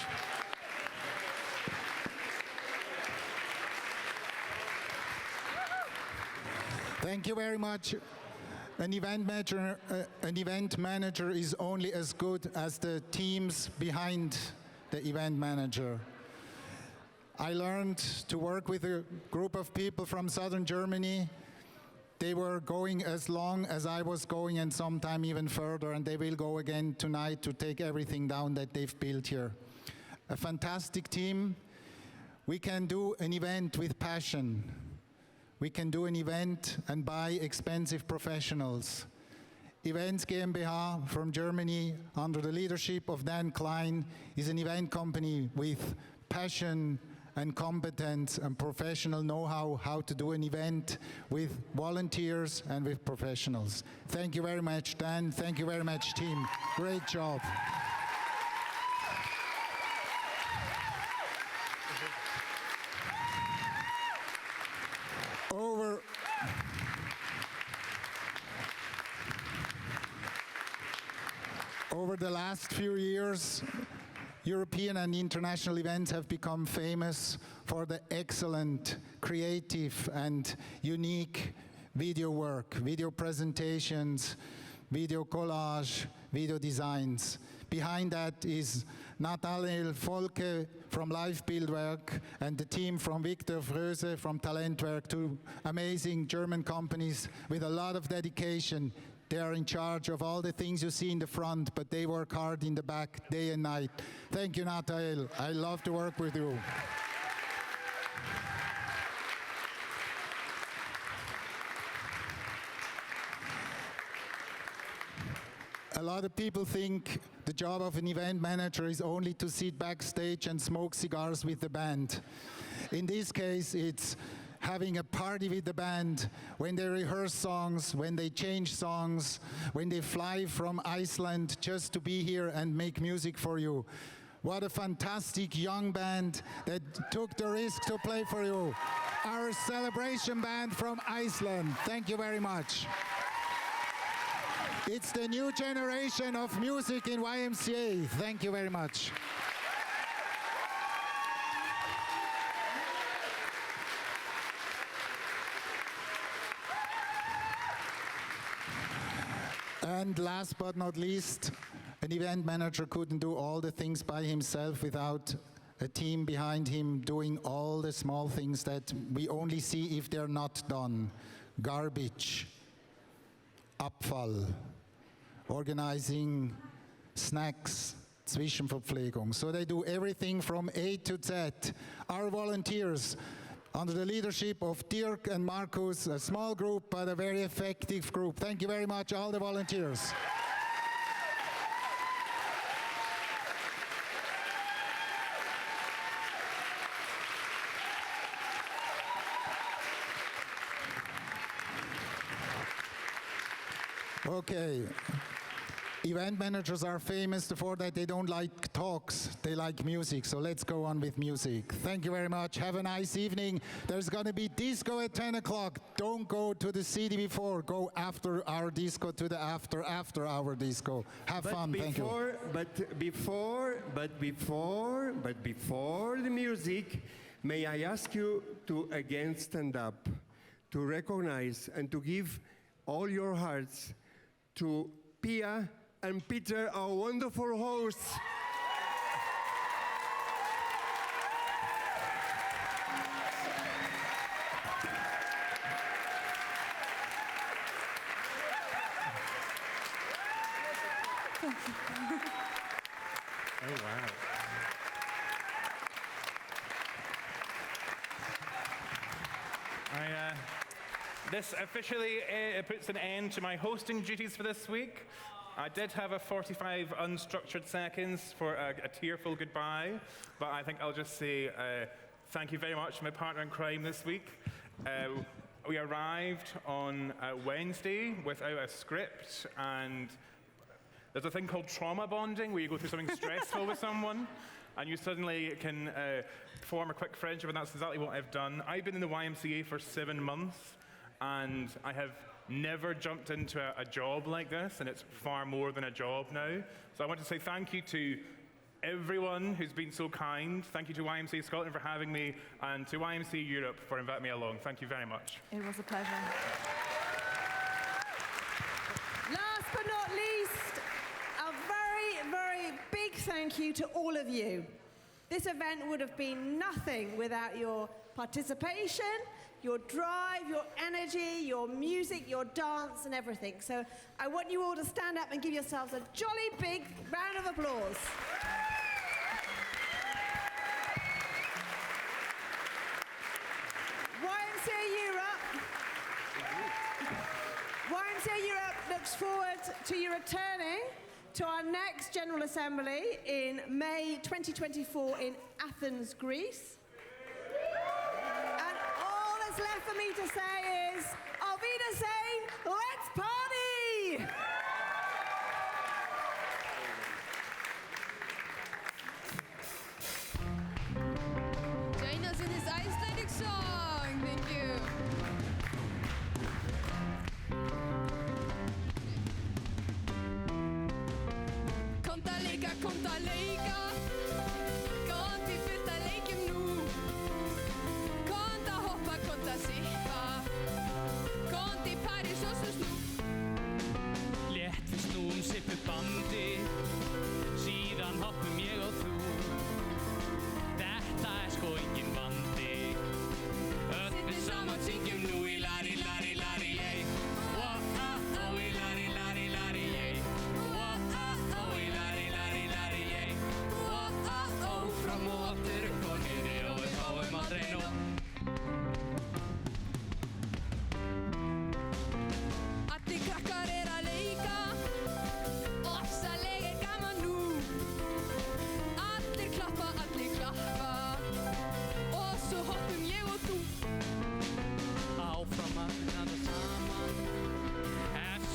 Thank you very much. An event manager is only as good as the teams behind the event manager. I learned to work with a group of people from southern Germany. They were going as long as I was going, and sometime even further, and they will go again tonight to take everything down that they've built here. A fantastic team. We can do an event with passion. We can do an event and buy expensive professionals. Events GmbH from Germany, under the leadership of Dan Klein, is an event company with passion and competence and professional know-how how to do an event with volunteers and with professionals. Thank you very much, Dan. Thank you very much, team. Great job. Over the last few years, European and international events have become famous for the excellent, creative, and unique video work, video presentations, video collage, video designs. Behind that is Nathanael Volke from Live Bildwerk and the team from Victor Fröse from Talentwerk, two amazing German companies with a lot of dedication. They are in charge of all the things you see in the front, but they work hard in the back day and night. Thank you, Nathanael. I love to work with you. A lot of people think the job of an event manager is only to sit backstage and smoke cigars with the band. In this case, it's having a party with the band when they rehearse songs, when they change songs, when they fly from Iceland just to be here and make music for you. What a fantastic young band that took the risk to play for you. Our celebration band from Iceland. Thank you very much. It's the new generation of music in YMCA. Thank you very much. And last but not least, an event manager couldn't do all the things by himself without a team behind him doing all the small things that we only see if they're not done. Garbage, Abfall, organizing snacks, Zwischenverpflegung. So they do everything from A to Z. Our volunteers, under the leadership of Dirk and Markus, a small group but a very effective group. Thank you very much, all the volunteers. Okay. Event managers are famous for that they don't like talks, they like music. So let's go on with music. Thank you very much. Have a nice evening. There's going to be disco at 10 o'clock. Don't go to the city before. Go after our disco to the after our disco. Have fun. Thank you. But before the music, may I ask you to again stand up, to recognize and to give all your hearts to Pia and Peter, our wonderful hosts. Oh, wow. This officially puts an end to my hosting duties for this week. I did have a 45 unstructured seconds for a tearful goodbye, but I think I'll just say thank you very much to my partner in crime this week. We arrived on Wednesday without a script, and there's a thing called trauma bonding where you go through something stressful with someone and you suddenly can form a quick friendship, and that's exactly what I've done. I've been in the YMCA for 7 months, and I have never jumped into a job like this, and it's far more than a job now. So I want to say thank you to everyone who's been so kind. Thank you to YMCA Scotland for having me, and to YMCA Europe for inviting me along. Thank you very much. It was a pleasure. Last but not least, a very, very big thank you to all of you. This event would have been nothing without your participation, your drive, your energy, your music, your dance, and everything. So I want you all to stand up and give yourselves a jolly big round of applause. YMCA Europe looks forward to you returning to our next General Assembly in May 2024 in Athens, Greece. what's left for me to say is, Auf Wiedersehen, let's party! Join us in this Icelandic song. Thank you. Kommt að leika. Kommt í fullt að leikjum nú. Kommt að hoppa, kommt að sippa. Kommt í París og svo snú. Létt við snúum sippu bandi, síðan hoppum ég og þú. Þetta sko engin vandi. Öll við saman syngjum nú í lari, lari, lari, yey. Oh, í lari, lari, lari, yey. Oh, í lari, lari, lari, yey. Oh, fram og aftur upp og niður og við fáum aldrei nóg. Allir krakkar að leika. Ofsalega gaman nú. Allir klappa. Og svo hoppum ég og þú. Áfram að dansa saman,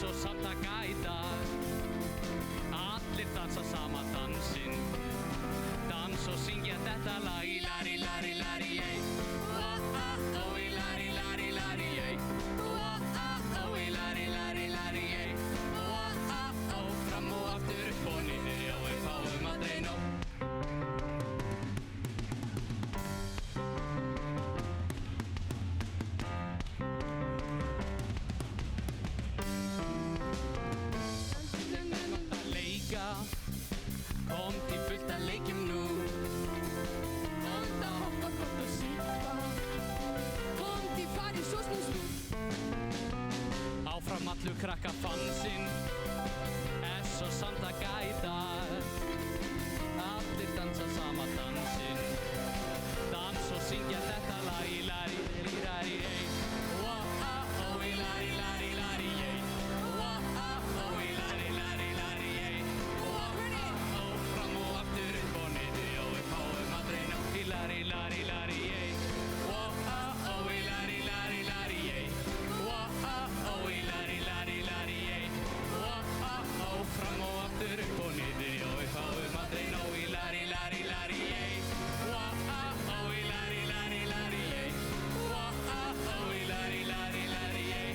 svo samt að gæta. Allir dansa sama dansinn, dans og syngja þetta lag í lari, lari, lari, yey. Oh, í lari, lari, lari, yey. Oh, í lari, lari, lari, yey. Oh, fram og aftur upp og niður, já, við fáum aldrei nóg. Kommt í fullt að leikjum nú. Kommt að hoppa, kommt að sippa. Kommt í París og snú, snú. Áfram allur krakka fansinn, svo samt að gæta. Allir dansa sama dansinn, dans og syngja þetta lag í lari, lari, yey. Oh, í lari, lari, lari, yey. Oh, í lari, lari, lari, yey. Oh, fram og aftur upp og niður, já, við fáum aldrei nóg. Í lari, lari, lari, yey. Oh, í lari, lari, lari, yey. Oh, í lari, lari, lari, yey. Oh, fram og aftur upp og niður, já, við fáum aldrei nóg. Í lari, lari, lari, yey. Oh, í lari, lari, lari, yey. Oh, í lari, lari, lari, yey.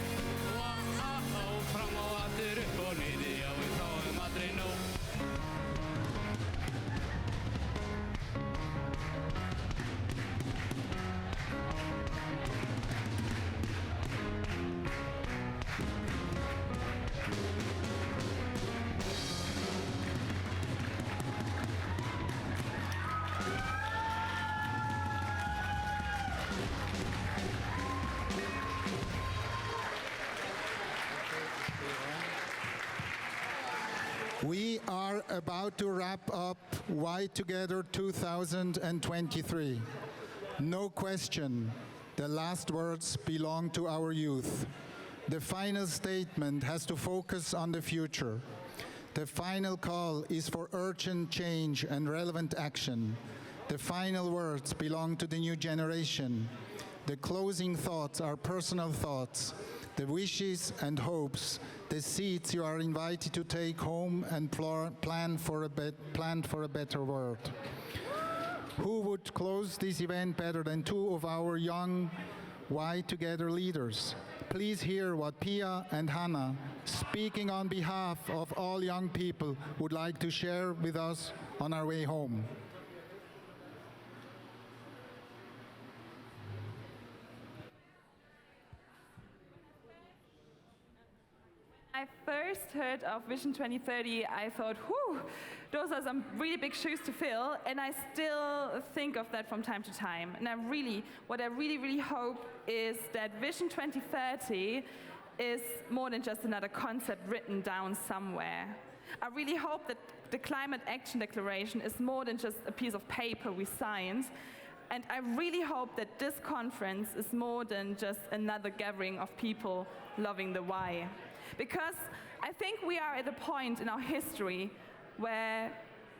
Oh, fram og aftur upp og niður, já, við fáum aldrei nóg. We are about to wrap up Y2Gether 2023. No question, the last words belong to our youth. The final statement has to focus on the future. The final call is for urgent change and relevant action. The final words belong to the new generation. The closing thoughts are personal thoughts. The wishes and hopes, the seeds you are invited to take home and plan for a better world. Who would close this event better than two of our young Y2Gether leaders? Please hear what Pia and Hannah, speaking on behalf of all young people, would like to share with us on our way home. I first heard of Vision 2030, I thought, whew, those are some really big shoes to fill, and I still think of that from time to time. And what I really hope is that Vision 2030 is more than just another concept written down somewhere. I really hope that the Climate Action Declaration is more than just a piece of paper we signed. And I really hope that this conference is more than just another gathering of people loving the Y. Because I think we are at a point in our history where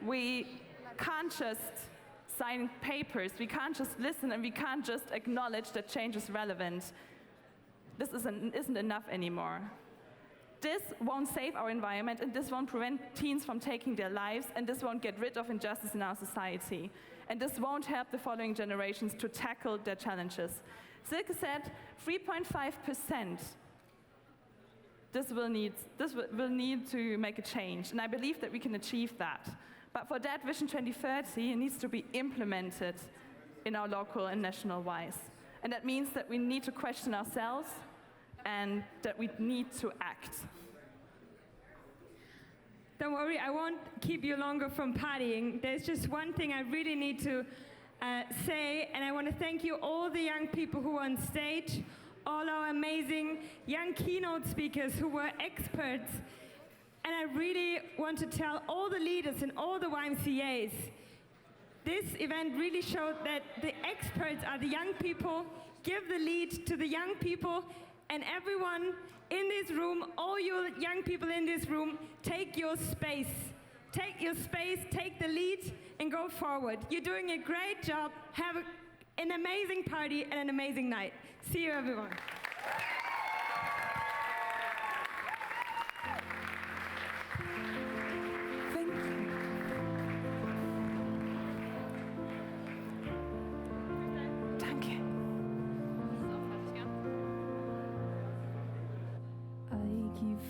we can't just sign papers. We can't just listen and we can't just acknowledge that change is relevant. This isn't enough anymore. This won't save our environment, and this won't prevent teens from taking their lives, and this won't get rid of injustice in our society. And this won't help the following generations to tackle their challenges. Silke said 3.5%. This will need to make a change, and I believe that we can achieve that. But for that, Vision 2030 needs to be implemented in our local and national wise. And that means that we need to question ourselves and that we need to act. Don't worry, I won't keep you longer from partying. There's just one thing I really need to say, and I want to thank you, all the young people who are on stage, all our amazing young keynote speakers who were experts. And I really want to tell all the leaders in all the YMCAs, this event really showed that the experts are the young people. Give the lead to the young people, and everyone in this room, all you young people in this room, take your space. Take your space, take the lead, and go forward. You're doing a great job. Have an amazing party and an amazing night. See you, everyone.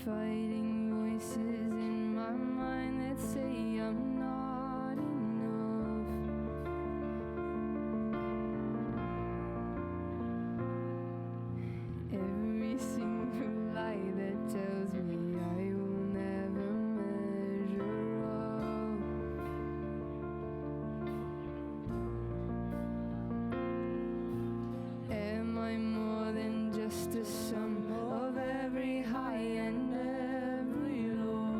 Fighting voices in my mind that say I'm not enough. Every single lie that tells me I will never measure up. Am I more than just a sum of every high and every low?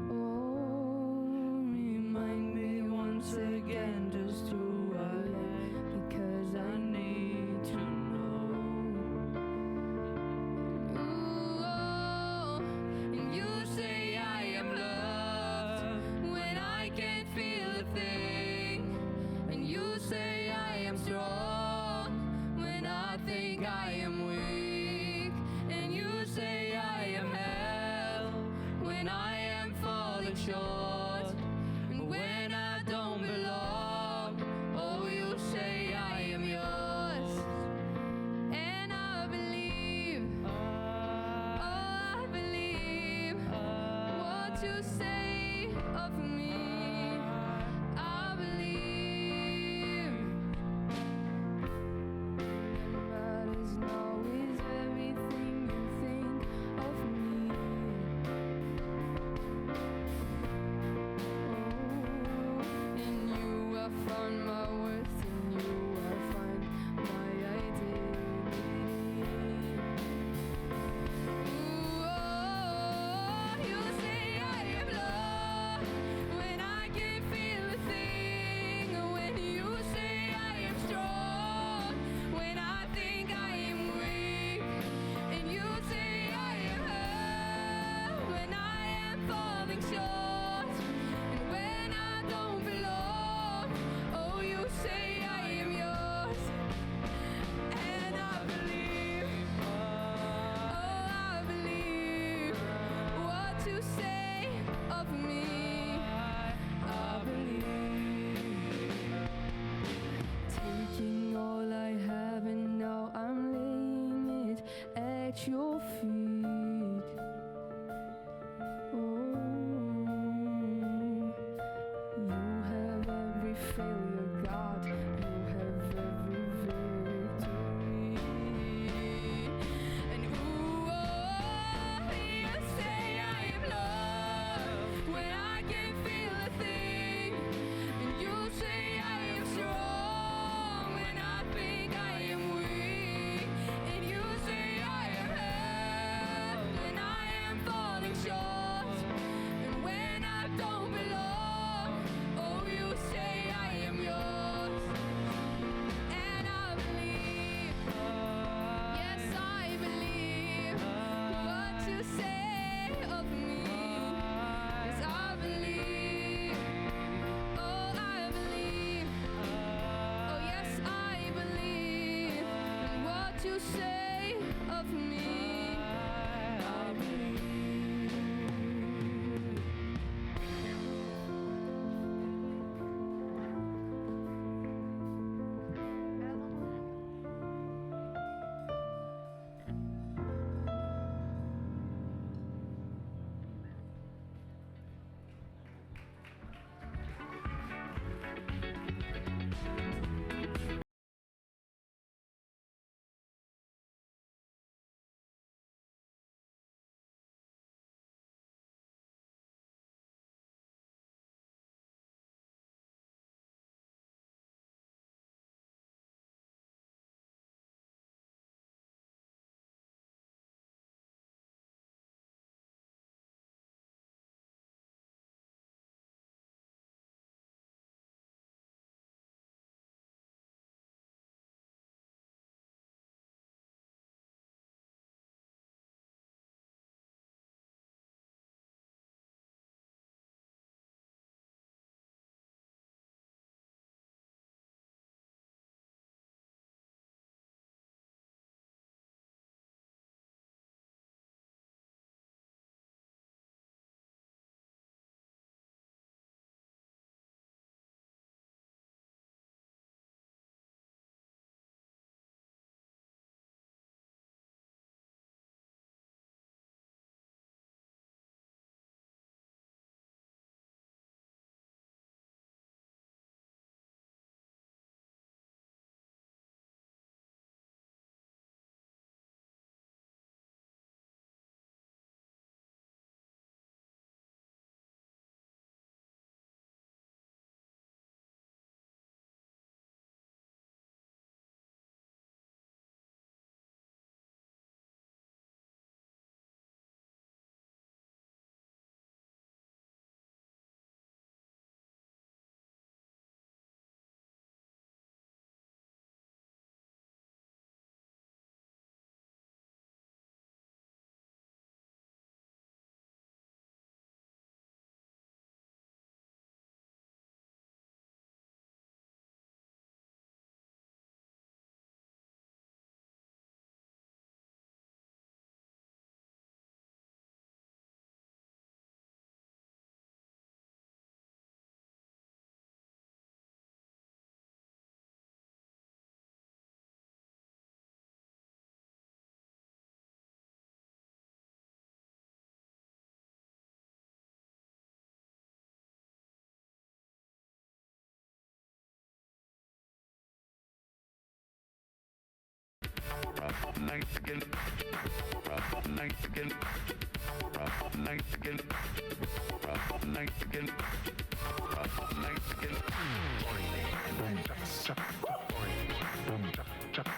Oh, remind me once again just who I am, because I need to know. Ooh, oh, and you say I am loved when I can't feel a thing, and you say I am strong when I think I am weak, and you say I am held when I am falling short, and when I don't belong, oh, you say I am yours, and I believe, oh, I believe what you say of me, I believe. Matters now is everything you think of me. Oh, in you I found my worth, in you I find my identity. Ooh, oh, you say I am loved when I can't feel a thing, when you say I am strong when I think I am weak, and you say I am held when I am falling short, and when I don't belong, oh, you say I am yours, and I believe, oh, I believe what you say of me, I believe. Taking all I have and now I'm laying it at your feet. Oh, you have every failure, God. You have every victory. And ooh, oh, you say I am loved when I can't feel a thing, and you say I am strong when I think I am weak, and you say I am held when I am falling short, and when I don't belong, oh, you say I am yours.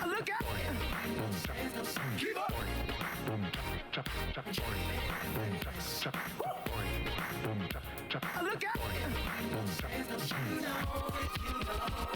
Look out! Keep up! Look out!